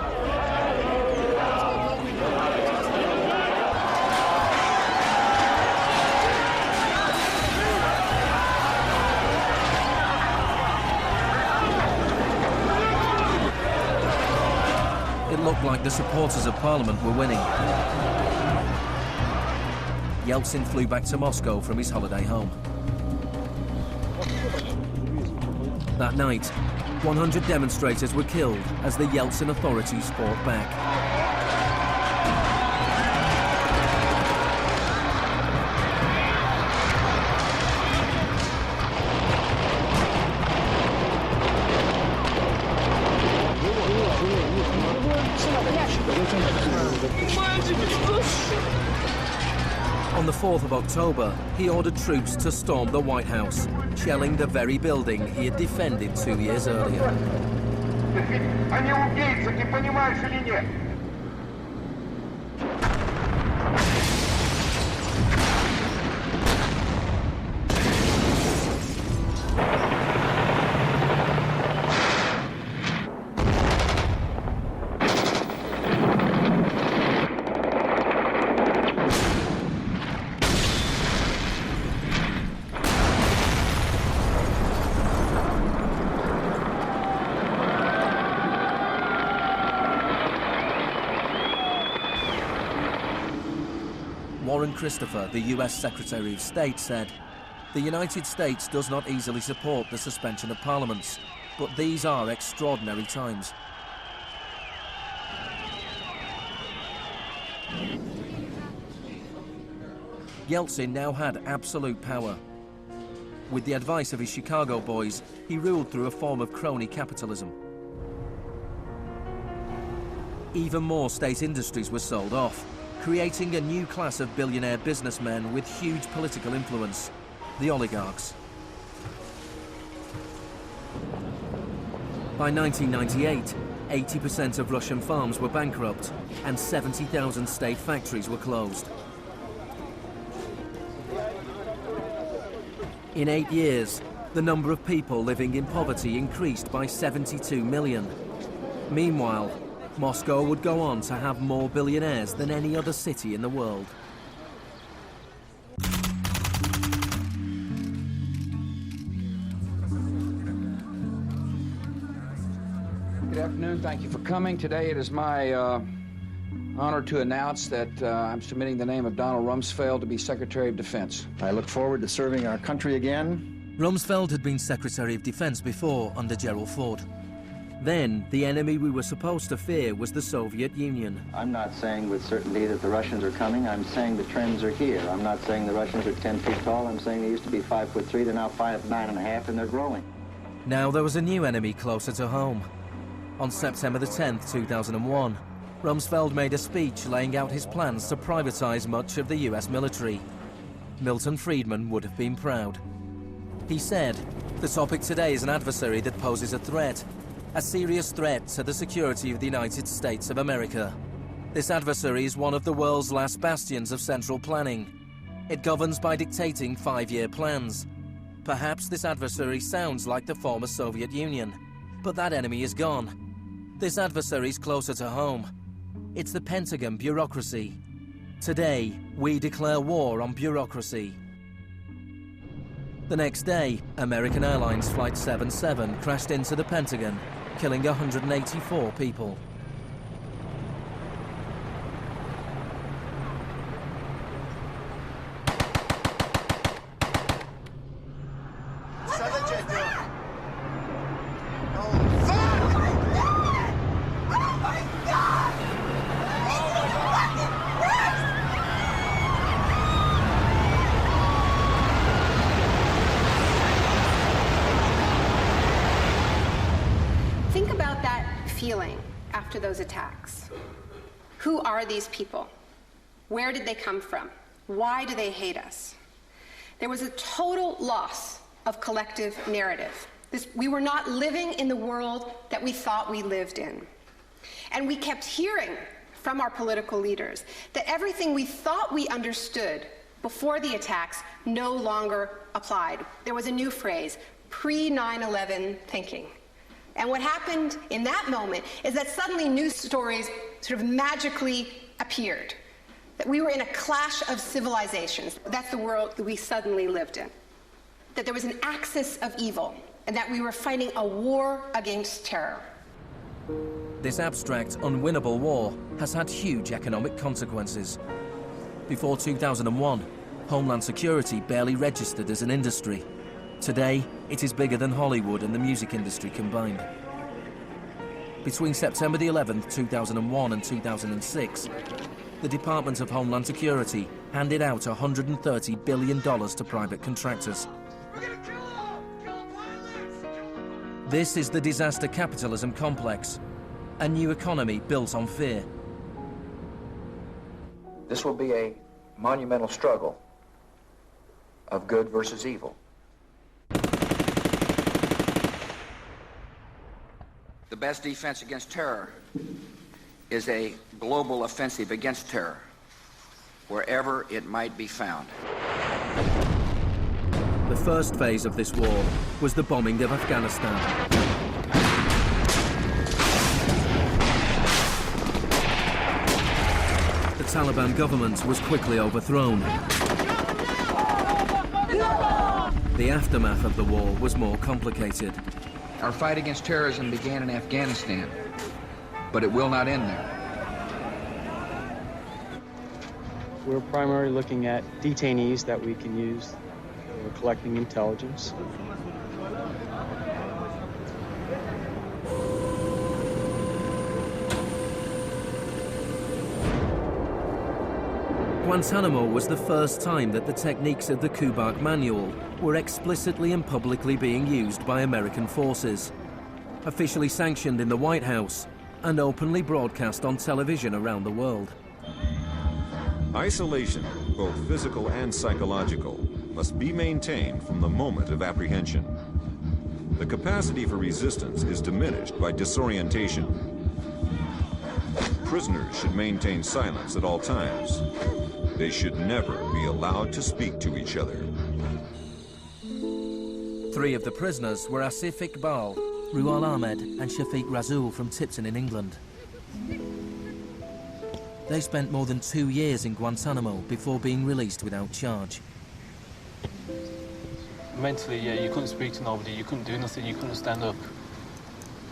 It looked like the supporters of Parliament were winning. Yeltsin flew back to Moscow from his holiday home. That night, 100 demonstrators were killed as the Yeltsin authorities fought back. On the 4th of October, he ordered troops to storm the White House, shelling the very building he had defended 2 years earlier. Они убийцы, ты понимаешь или нет? Warren Christopher, the US Secretary of State, said, "The United States does not easily support the suspension of parliaments, but these are extraordinary times." Yeltsin now had absolute power. With the advice of his Chicago boys, he ruled through a form of crony capitalism. Even more state industries were sold off, creating a new class of billionaire businessmen with huge political influence, the oligarchs. By 1998, 80% of Russian farms were bankrupt and 70,000 state factories were closed. In 8 years, the number of people living in poverty increased by 72 million. Meanwhile, Moscow would go on to have more billionaires than any other city in the world. Good afternoon. Thank you for coming. Today it is my honor to announce that I'm submitting the name of Donald Rumsfeld to be Secretary of Defense. I look forward to serving our country again. Rumsfeld had been Secretary of Defense before under Gerald Ford. Then, the enemy we were supposed to fear was the Soviet Union. I'm not saying with certainty that the Russians are coming. I'm saying the trends are here. I'm not saying the Russians are 10 feet tall. I'm saying they used to be 5'3". They're now 5'9½", and they're growing. Now there was a new enemy closer to home. On September the 10th, 2001, Rumsfeld made a speech laying out his plans to privatize much of the US military. Milton Friedman would have been proud. He said, "The topic today is an adversary that poses a threat. A serious threat to the security of the United States of America. This adversary is one of the world's last bastions of central planning. It governs by dictating 5-year plans. Perhaps this adversary sounds like the former Soviet Union, but that enemy is gone. This adversary is closer to home. It's the Pentagon bureaucracy. Today, we declare war on bureaucracy." The next day, American Airlines Flight 77 crashed into the Pentagon, killing 184 people. Think about that feeling after those attacks. Who are these people? Where did they come from? Why do they hate us? There was a total loss of collective narrative. We were not living in the world that we thought we lived in. And we kept hearing from our political leaders that everything we thought we understood before the attacks no longer applied. There was a new phrase, pre-9/11 thinking. And what happened in that moment is that suddenly news stories sort of magically appeared. That we were in a clash of civilizations. That's the world that we suddenly lived in. That there was an axis of evil, and that we were fighting a war against terror. This abstract, unwinnable war has had huge economic consequences. Before 2001, Homeland Security barely registered as an industry. Today, it is bigger than Hollywood and the music industry combined. Between September the 11th, 2001 and 2006, the Department of Homeland Security handed out $130 billion to private contractors. This is the disaster capitalism complex, a new economy built on fear. This will be a monumental struggle of good versus evil. The best defense against terror is a global offensive against terror, wherever it might be found. The first phase of this war was the bombing of Afghanistan. The Taliban government was quickly overthrown. The aftermath of the war was more complicated. Our fight against terrorism began in Afghanistan, but it will not end there. We're primarily looking at detainees that we can use. We're collecting intelligence. Guantanamo was the first time that the techniques of the Kubark Manual were explicitly and publicly being used by American forces, officially sanctioned in the White House and openly broadcast on television around the world. Isolation, both physical and psychological, must be maintained from the moment of apprehension. The capacity for resistance is diminished by disorientation. Prisoners should maintain silence at all times. They should never be allowed to speak to each other. 3 of the prisoners were Asif Iqbal, Ruhal Ahmed and Shafiq Rasool from Tipton in England. They spent more than 2 years in Guantanamo before being released without charge. Mentally, yeah, you couldn't speak to nobody, you couldn't do nothing, you couldn't stand up.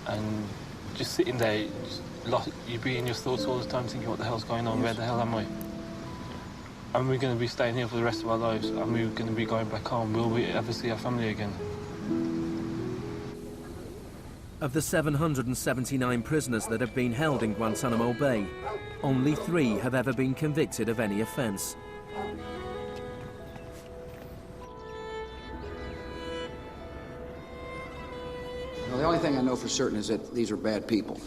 And just sitting there, you'd be in your thoughts all the time thinking, what the hell's going on, where the hell am I? And we're going to be staying here for the rest of our lives, and we're going to be going back home. Will we ever see our family again? Of the 779 prisoners that have been held in Guantanamo Bay, only 3 have ever been convicted of any offence. Well, the only thing I know for certain is that these are bad people.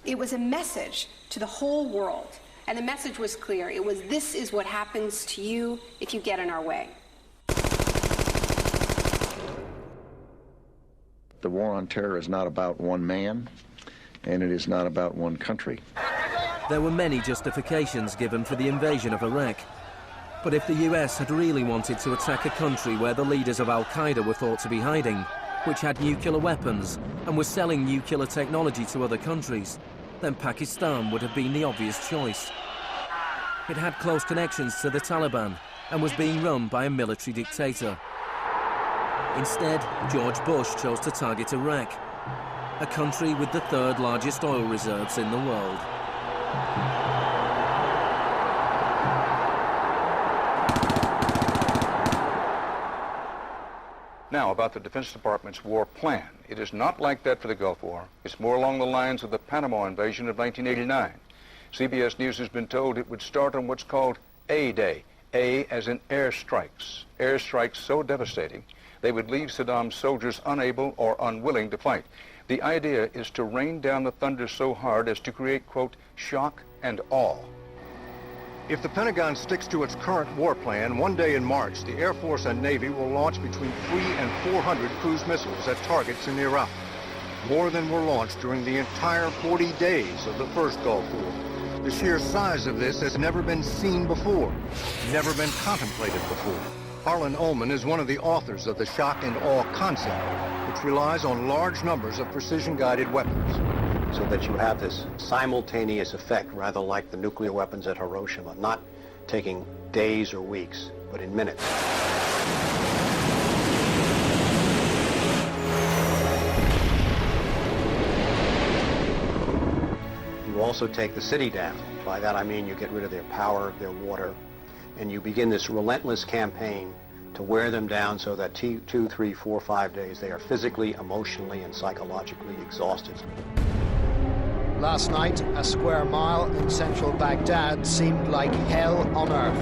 It was a message to the whole world, and the message was clear. It was, this is what happens to you if you get in our way. The war on terror is not about one man, and it is not about one country. There were many justifications given for the invasion of Iraq. But if the US had really wanted to attack a country where the leaders of Al-Qaeda were thought to be hiding, which had nuclear weapons and was selling nuclear technology to other countries, then Pakistan would have been the obvious choice. It had close connections to the Taliban and was being run by a military dictator. Instead, George Bush chose to target Iraq, a country with the 3rd largest oil reserves in the world. Now, about the Defense Department's war plan. It is not like that for the Gulf War. It's more along the lines of the Panama invasion of 1989. CBS News has been told it would start on what's called A-Day. A as in airstrikes. Airstrikes so devastating, they would leave Saddam's soldiers unable or unwilling to fight. The idea is to rain down the thunder so hard as to create, quote, shock and awe. If the Pentagon sticks to its current war plan, one day in March, the Air Force and Navy will launch between 3 and 400 cruise missiles at targets in Iraq. More than were launched during the entire 40 days of the first Gulf War. The sheer size of this has never been seen before, never been contemplated before. Harlan Ullman is one of the authors of the shock and awe concept, which relies on large numbers of precision-guided weapons. So that you have this simultaneous effect, rather like the nuclear weapons at Hiroshima, not taking days or weeks, but in minutes. You also take the city down. By that I mean you get rid of their power, their water, and you begin this relentless campaign to wear them down so that 2, 3, 4, 5 days they are physically, emotionally, and psychologically exhausted. Last night, a square mile in central Baghdad seemed like hell on earth.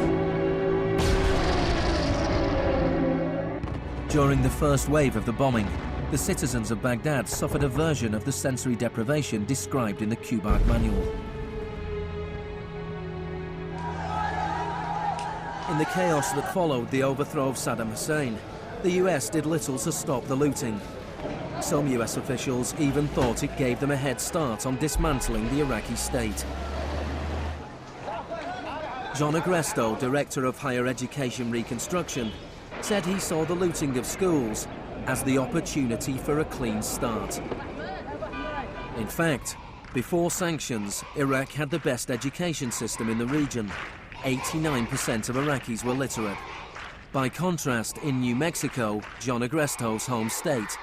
During the first wave of the bombing, the citizens of Baghdad suffered a version of the sensory deprivation described in the Kubark Manual. In the chaos that followed the overthrow of Saddam Hussein, the US did little to stop the looting. Some US officials even thought it gave them a head start on dismantling the Iraqi state. John Agresto, Director of Higher Education Reconstruction, said he saw the looting of schools as the opportunity for a clean start. In fact, before sanctions, Iraq had the best education system in the region. 89% of Iraqis were literate. By contrast, in New Mexico, John Agresto's home state,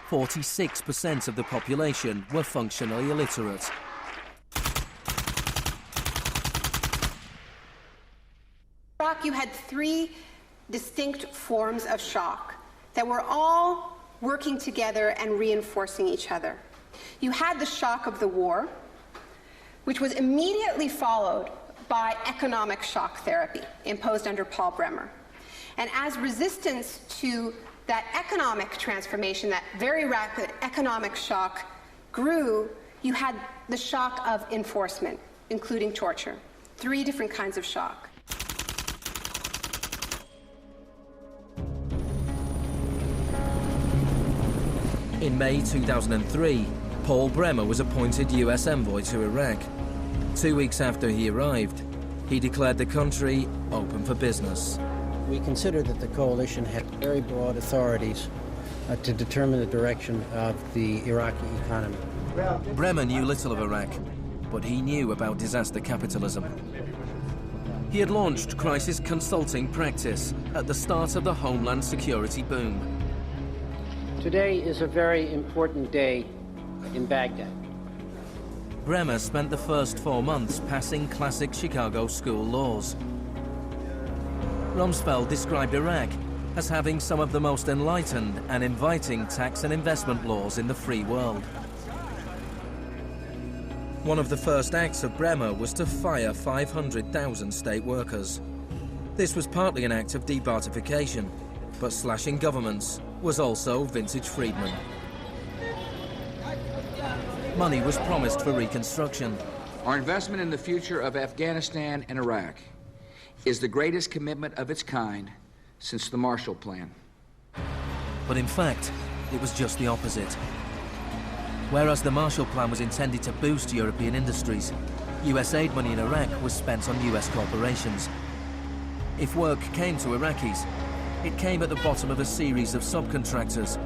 46% of the population were functionally illiterate. In Iraq, you had three distinct forms of shock that were all working together and reinforcing each other. You had the shock of the war, which was immediately followed by economic shock therapy imposed under Paul Bremer. And as resistance to that economic transformation, that very rapid economic shock grew, you had the shock of enforcement, including torture. Three different kinds of shock. In May 2003, Paul Bremer was appointed US envoy to Iraq. 2 weeks after he arrived, he declared the country open for business. We considered that the coalition had very broad authorities to determine the direction of the Iraqi economy. Bremer knew little of Iraq, but he knew about disaster capitalism. He had launched crisis consulting practice at the start of the Homeland Security boom. Today is a very important day in Baghdad. Bremer spent the first 4 months passing classic Chicago school laws. Rumsfeld described Iraq as having some of the most enlightened and inviting tax and investment laws in the free world. One of the first acts of Bremer was to fire 500,000 state workers. This was partly an act of debartification, but slashing governments was also vintage Friedman. Money was promised for reconstruction. Our investment in the future of Afghanistan and Iraq is the greatest commitment of its kind since the Marshall Plan. But in fact, it was just the opposite. Whereas the Marshall Plan was intended to boost European industries, US aid money in Iraq was spent on US corporations. If work came to Iraqis, it came at the bottom of a series of subcontractors.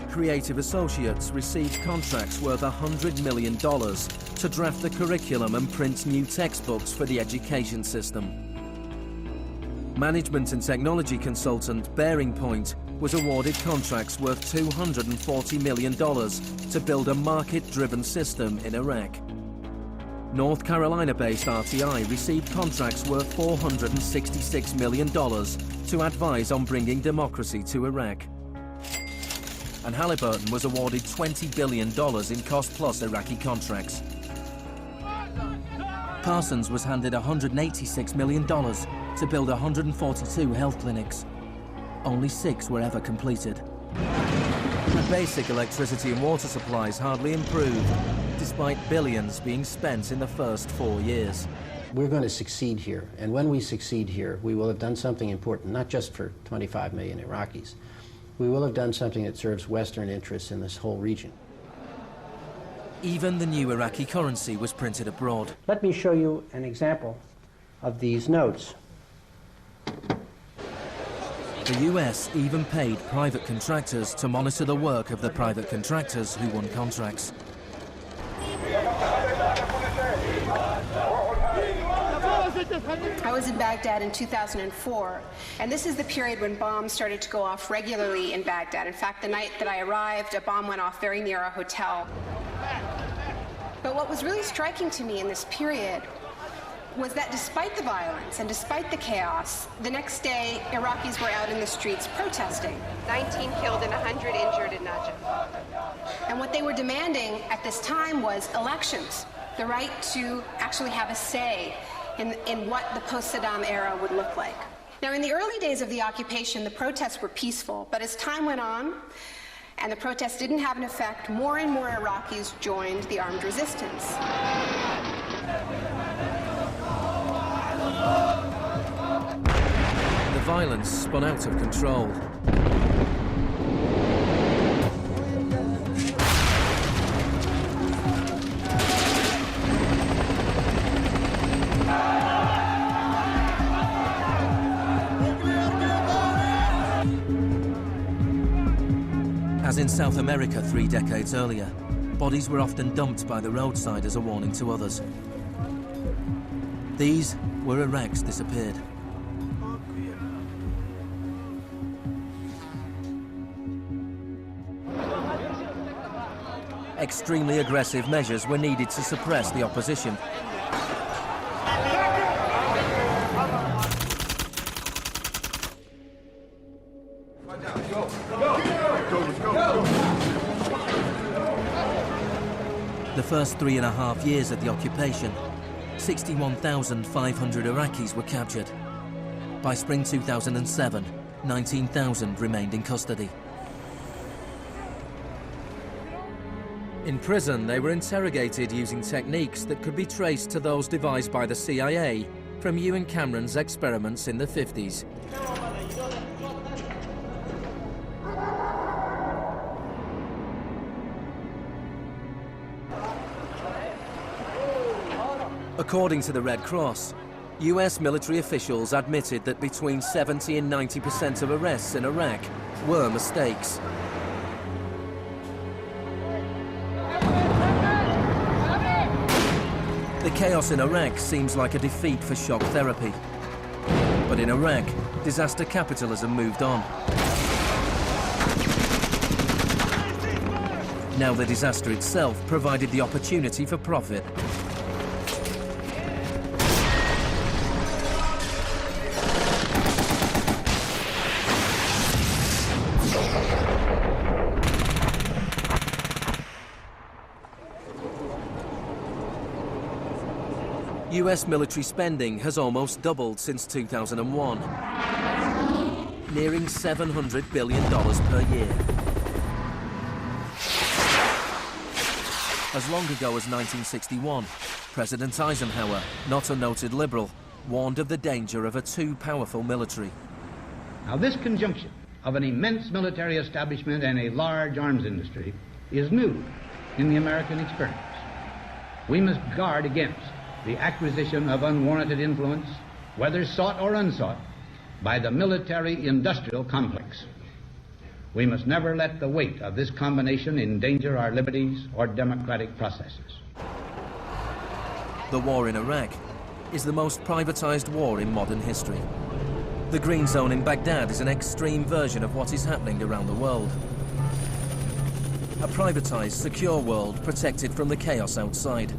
Creative associates received contracts worth $100 million to draft the curriculum and print new textbooks for the education system. Management and technology consultant Bearing Point was awarded contracts worth $240 million to build a market-driven system in Iraq. North Carolina-based RTI received contracts worth $466 million to advise on bringing democracy to Iraq. And Halliburton was awarded $20 billion in cost-plus Iraqi contracts. Parsons was handed $186 million to build 142 health clinics. Only 6 were ever completed. And basic electricity and water supplies hardly improved, despite billions being spent in the first 4 years. We're going to succeed here, and when we succeed here, we will have done something important, not just for 25 million Iraqis. We will have done something that serves Western interests in this whole region. Even the new Iraqi currency was printed abroad. Let me show you an example of these notes. The US even paid private contractors to monitor the work of the private contractors who won contracts. I was in Baghdad in 2004, and this is the period when bombs started to go off regularly in Baghdad. In fact, the night that I arrived, a bomb went off very near our hotel. But what was really striking to me in this period was that despite the violence and despite the chaos, the next day, Iraqis were out in the streets protesting. 19 killed and 100 injured in Najaf. And what they were demanding at this time was elections, the right to actually have a say in what the post-Saddam era would look like. Now, in the early days of the occupation, the protests were peaceful, but as time went on, and the protests didn't have an effect, more and more Iraqis joined the armed resistance. The violence spun out of control. As in South America 3 decades earlier, bodies were often dumped by the roadside as a warning to others. These were Iraq's disappeared. Extremely aggressive measures were needed to suppress the opposition. The first 3.5 years of the occupation, 61,500 Iraqis were captured. By spring 2007, 19,000 remained in custody. In prison, they were interrogated using techniques that could be traced to those devised by the CIA from Ewan Cameron's experiments in the 50s. According to the Red Cross, US military officials admitted that between 70 and 90% of arrests in Iraq were mistakes. The chaos in Iraq seems like a defeat for shock therapy. But in Iraq, disaster capitalism moved on. Now the disaster itself provided the opportunity for profit. US military spending has almost doubled since 2001, nearing $700 billion per year. As long ago as 1961, President Eisenhower, not a noted liberal, warned of the danger of a too powerful military. Now, this conjunction of an immense military establishment and a large arms industry is new in the American experience. We must guard against the acquisition of unwarranted influence, whether sought or unsought, by the military-industrial complex. We must never let the weight of this combination endanger our liberties or democratic processes. The war in Iraq is the most privatized war in modern history. The Green Zone in Baghdad is an extreme version of what is happening around the world. A privatized, secure world protected from the chaos outside.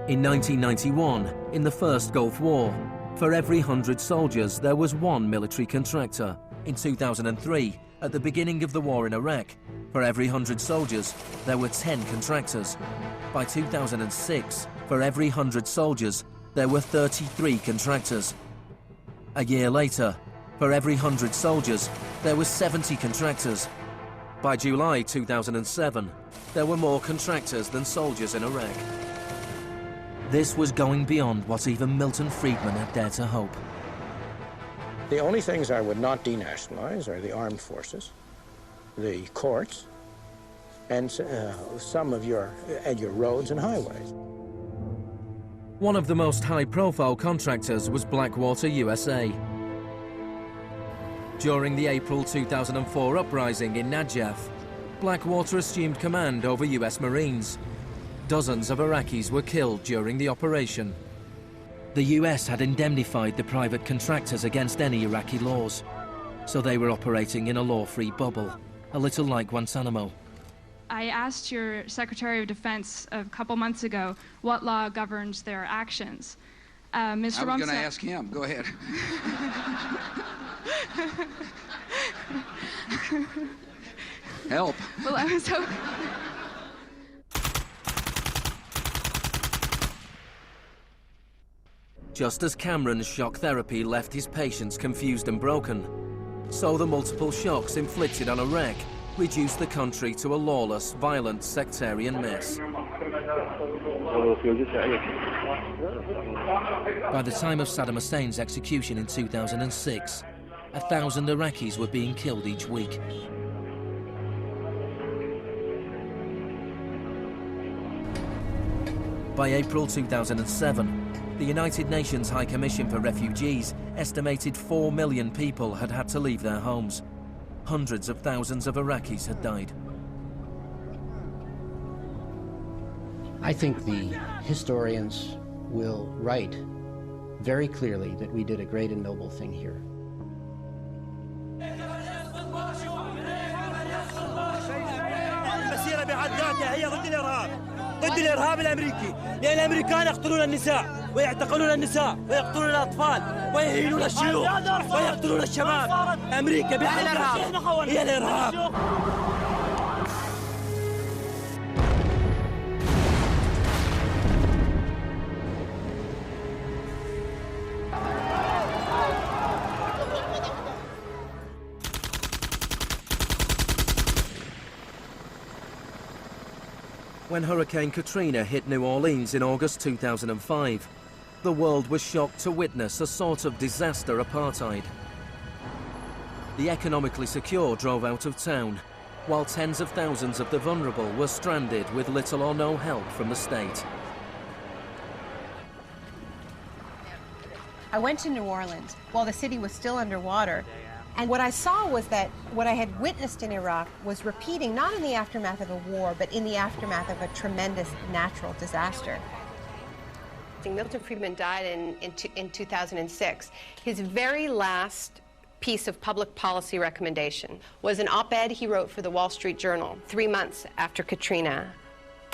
In 1991, in the First Gulf War, for every 100 soldiers, there was one military contractor. In 2003, at the beginning of the war in Iraq, for every 100 soldiers, there were 10 contractors. By 2006, for every 100 soldiers, there were 33 contractors. A year later, for every 100 soldiers, there were 70 contractors. By July 2007, there were more contractors than soldiers in Iraq. This was going beyond what even Milton Friedman had dared to hope. The only things I would not denationalize are the armed forces, the courts, and some of your roads and highways. One of the most high-profile contractors was Blackwater USA. During the April 2004 uprising in Najaf, Blackwater assumed command over US Marines. Dozens of Iraqis were killed during the operation. The US had indemnified the private contractors against any Iraqi laws, so they were operating in a law-free bubble, a little like Guantanamo. I asked your Secretary of Defense a couple months ago what law governs their actions. Mr. I was going to ask him. Go ahead. Help. Well, I was hoping... Just as Cameron's shock therapy left his patients confused and broken, so the multiple shocks inflicted on Iraq reduced the country to a lawless, violent, sectarian mess. By the time of Saddam Hussein's execution in 2006, 1,000 Iraqis were being killed each week. By April 2007, the United Nations High Commission for Refugees estimated 4 million people had had to leave their homes. Hundreds of thousands of Iraqis had died. I think the historians will write very clearly that we did a great and noble thing here. المسيرة بحد ذاتها هي ضد الإرهاب، ضد الإرهاب الأمريكي، لأن الأمريكان يقتلون النساء ويعتقلون النساء ويقتلون الأطفال ويهينون الشيوخ ويقتلون الشباب. أمريكا بحد ذاتها هي الإرهاب. When Hurricane Katrina hit New Orleans in August 2005, the world was shocked to witness a sort of disaster apartheid. The economically secure drove out of town, while tens of thousands of the vulnerable were stranded with little or no help from the state. I went to New Orleans while the city was still underwater, and what I saw was that what I had witnessed in Iraq was repeating, not in the aftermath of a war, but in the aftermath of a tremendous natural disaster. Milton Friedman died in 2006. His very last piece of public policy recommendation was an op-ed he wrote for the Wall Street Journal 3 months after Katrina.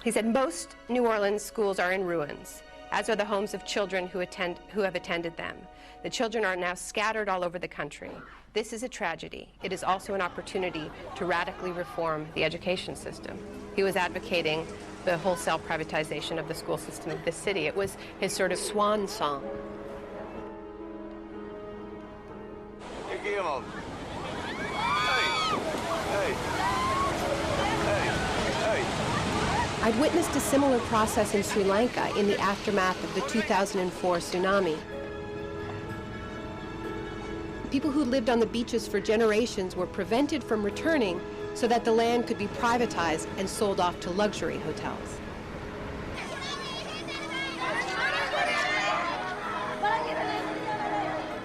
He said, most New Orleans schools are in ruins, as are the homes of children who have attended them. The children are now scattered all over the country. This is a tragedy. It is also an opportunity to radically reform the education system. He was advocating the wholesale privatization of the school system of this city. It was his sort of swan song. I'd witnessed a similar process in Sri Lanka in the aftermath of the 2004 tsunami. People who lived on the beaches for generations were prevented from returning so that the land could be privatized and sold off to luxury hotels.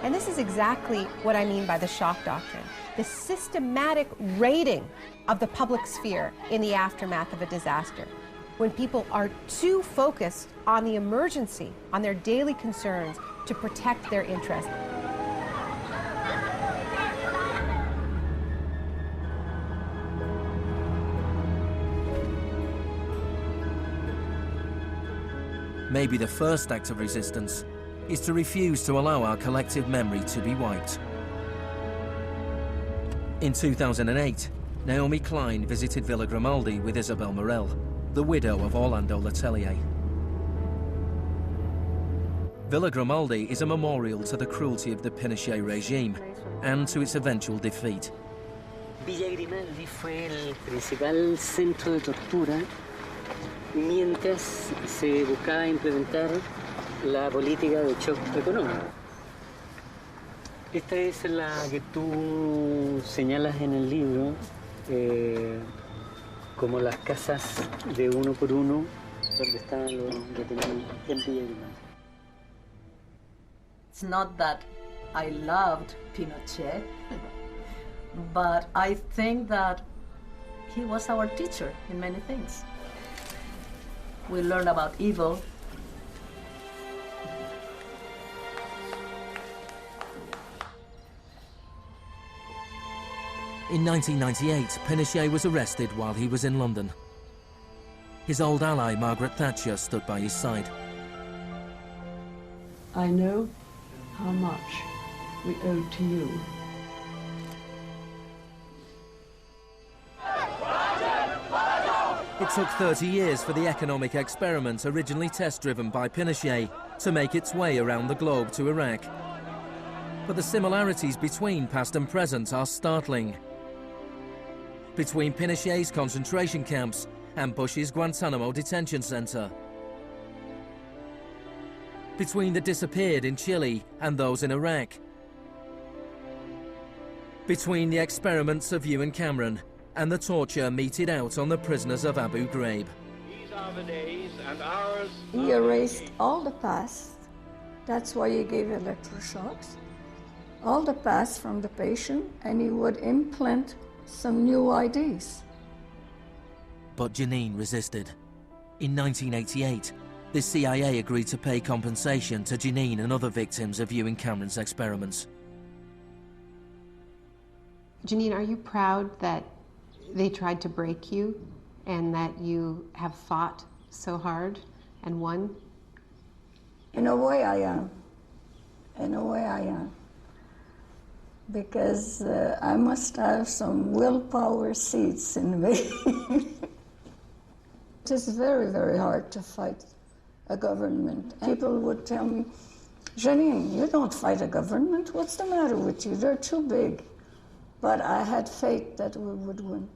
And this is exactly what I mean by the shock doctrine, the systematic raiding of the public sphere in the aftermath of a disaster, when people are too focused on the emergency, on their daily concerns, to protect their interests. Maybe the first act of resistance is to refuse to allow our collective memory to be wiped. In 2008, Naomi Klein visited Villa Grimaldi with Isabel Morel, the widow of Orlando Letelier. Villa Grimaldi is a memorial to the cruelty of the Pinochet regime and to its eventual defeat. Villa Grimaldi fue el principal centro de tortura mientras se buscaba implementar la política de shock económico. Esta es la que tú señalas en el libro como las casas de uno por uno donde estaban los detenidos en Villa Grimaldi. It's not that I loved Pinochet, but I think that he was our teacher in many things. We learned about evil. In 1998, Pinochet was arrested while he was in London. His old ally, Margaret Thatcher, stood by his side. I know how much we owe to you. It took 30 years for the economic experiment originally test-driven by Pinochet to make its way around the globe to Iraq. But the similarities between past and present are startling. between Pinochet's concentration camps and Bush's Guantanamo detention center, between the disappeared in Chile and those in Iraq, between the experiments of Ewan Cameron and the torture meted out on the prisoners of Abu Ghraib. These are the days and hours. He erased all the past. That's why he gave electroshocks. All the past from the patient, and he would implant some new ideas. But Janine resisted. In 1988, the CIA agreed to pay compensation to Janine and other victims of Ewan Cameron's experiments. Janine, are you proud that they tried to break you and that you have fought so hard and won? In a way I am. In a way I am. Because I must have some willpower seeds in me. It is very, very hard to fight a government. People would tell me, Janine, you don't fight a government. What's the matter with you? They're too big. But I had faith that we would win.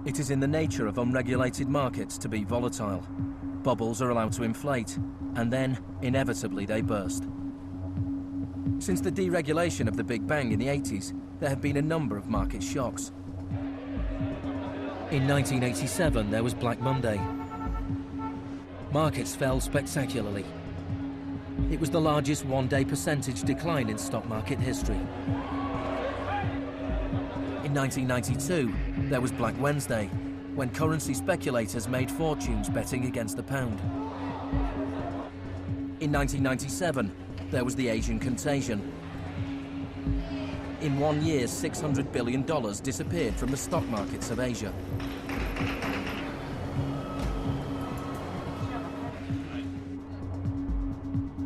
It is in the nature of unregulated markets to be volatile. Bubbles are allowed to inflate, and then, inevitably, they burst. Since the deregulation of the Big Bang in the 80s, there have been a number of market shocks. In 1987, there was Black Monday. Markets fell spectacularly. It was the largest one-day percentage decline in stock market history. In 1992, there was Black Wednesday, when currency speculators made fortunes betting against the pound. In 1997, there was the Asian contagion. In 1 year, $600 billion disappeared from the stock markets of Asia.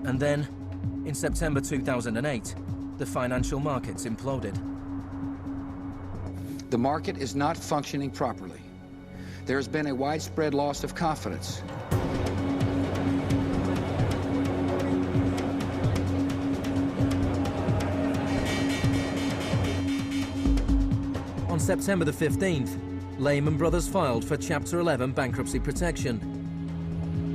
And then, in September 2008, the financial markets imploded. The market is not functioning properly. There has been a widespread loss of confidence. On September the 15th, Lehman Brothers filed for Chapter 11 bankruptcy protection.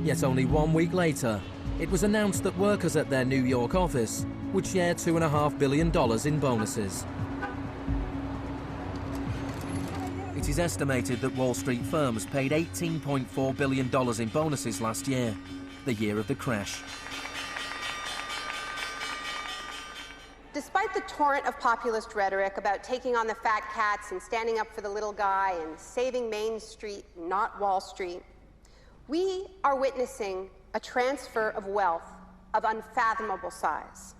Yet only 1 week later, it was announced that workers at their New York office would share $2.5 billion in bonuses. It is estimated that Wall Street firms paid $18.4 billion in bonuses last year, the year of the crash. Despite the torrent of populist rhetoric about taking on the fat cats and standing up for the little guy and saving Main Street, not Wall Street, we are witnessing a transfer of wealth of unfathomable size.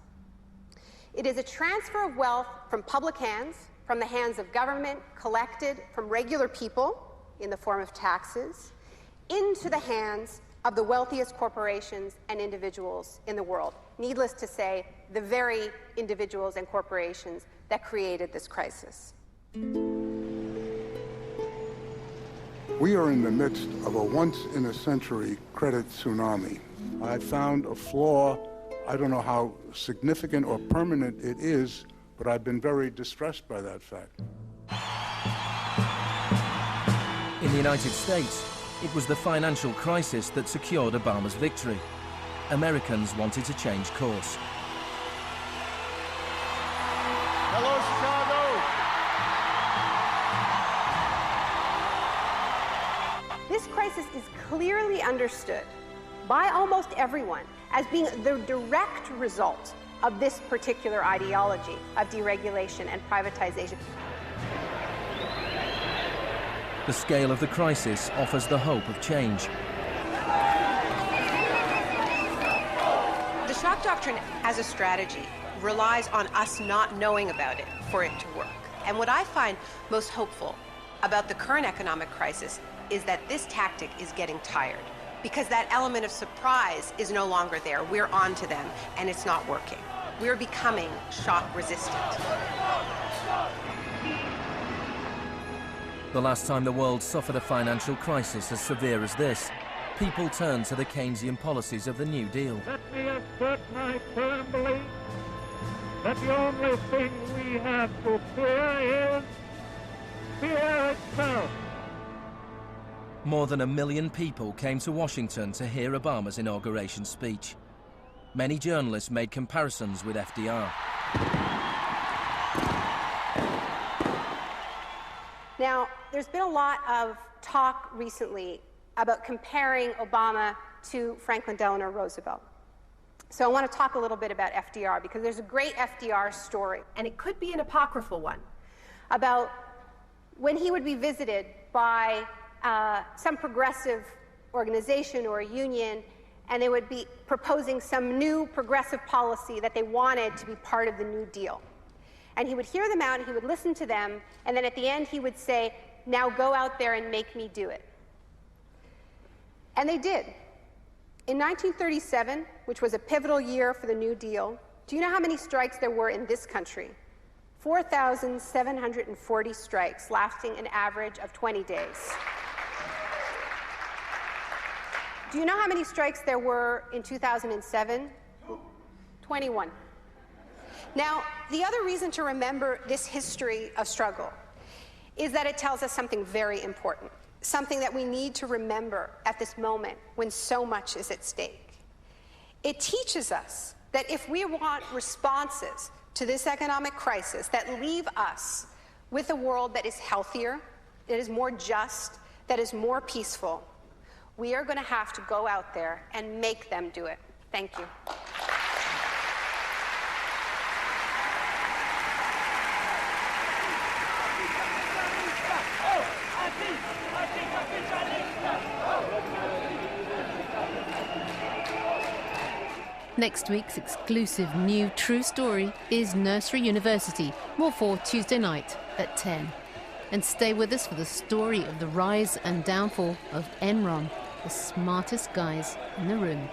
It is a transfer of wealth from public hands, from the hands of government, collected from regular people in the form of taxes, into the hands of the wealthiest corporations and individuals in the world. Needless to say, the very individuals and corporations that created this crisis. We are in the midst of a once-in-a-century credit tsunami. I found a flaw. I don't know how significant or permanent it is, but I've been very distressed by that fact. In the United States, it was the financial crisis that secured Obama's victory. Americans wanted to change course. Hello, Chicago! This crisis is clearly understood by almost everyone as being the direct result of this particular ideology of deregulation and privatization. The scale of the crisis offers the hope of change. The Shock Doctrine as a strategy relies on us not knowing about it for it to work. And what I find most hopeful about the current economic crisis is that this tactic is getting tired, because that element of surprise is no longer there. We're on to them, and it's not working. We're becoming shock resistant. The last time the world suffered a financial crisis as severe as this people turned to the Keynesian policies of the New Deal. Let me assert my firm belief that the only thing we have to fear is fear itself. More than 1 million people came to Washington to hear Obama's inauguration speech. Many journalists made comparisons with FDR. Now, there's been a lot of talk recently about comparing Obama to Franklin Delano Roosevelt. So I want to talk a little bit about FDR, because there's a great FDR story, and it could be an apocryphal one, about when he would be visited by some progressive organization or a union, and they would be proposing some new progressive policy that they wanted to be part of the New Deal. And he would hear them out, and he would listen to them, and then at the end he would say, now go out there and make me do it. And they did. In 1937, which was a pivotal year for the New Deal, do you know how many strikes there were in this country? 4,740 strikes, lasting an average of 20 days. Do you know how many strikes there were in 2007? 21. Now, the other reason to remember this history of struggle is that it tells us something very important, something that we need to remember at this moment when so much is at stake. It teaches us that if we want responses to this economic crisis that leave us with a world that is healthier, that is more just, that is more peaceful, we are going to have to go out there and make them do it. Thank you. Next week's exclusive new true story is Nursery University, more for Tuesday night at 10. And stay with us for the story of the rise and downfall of Enron, the smartest guys in the room.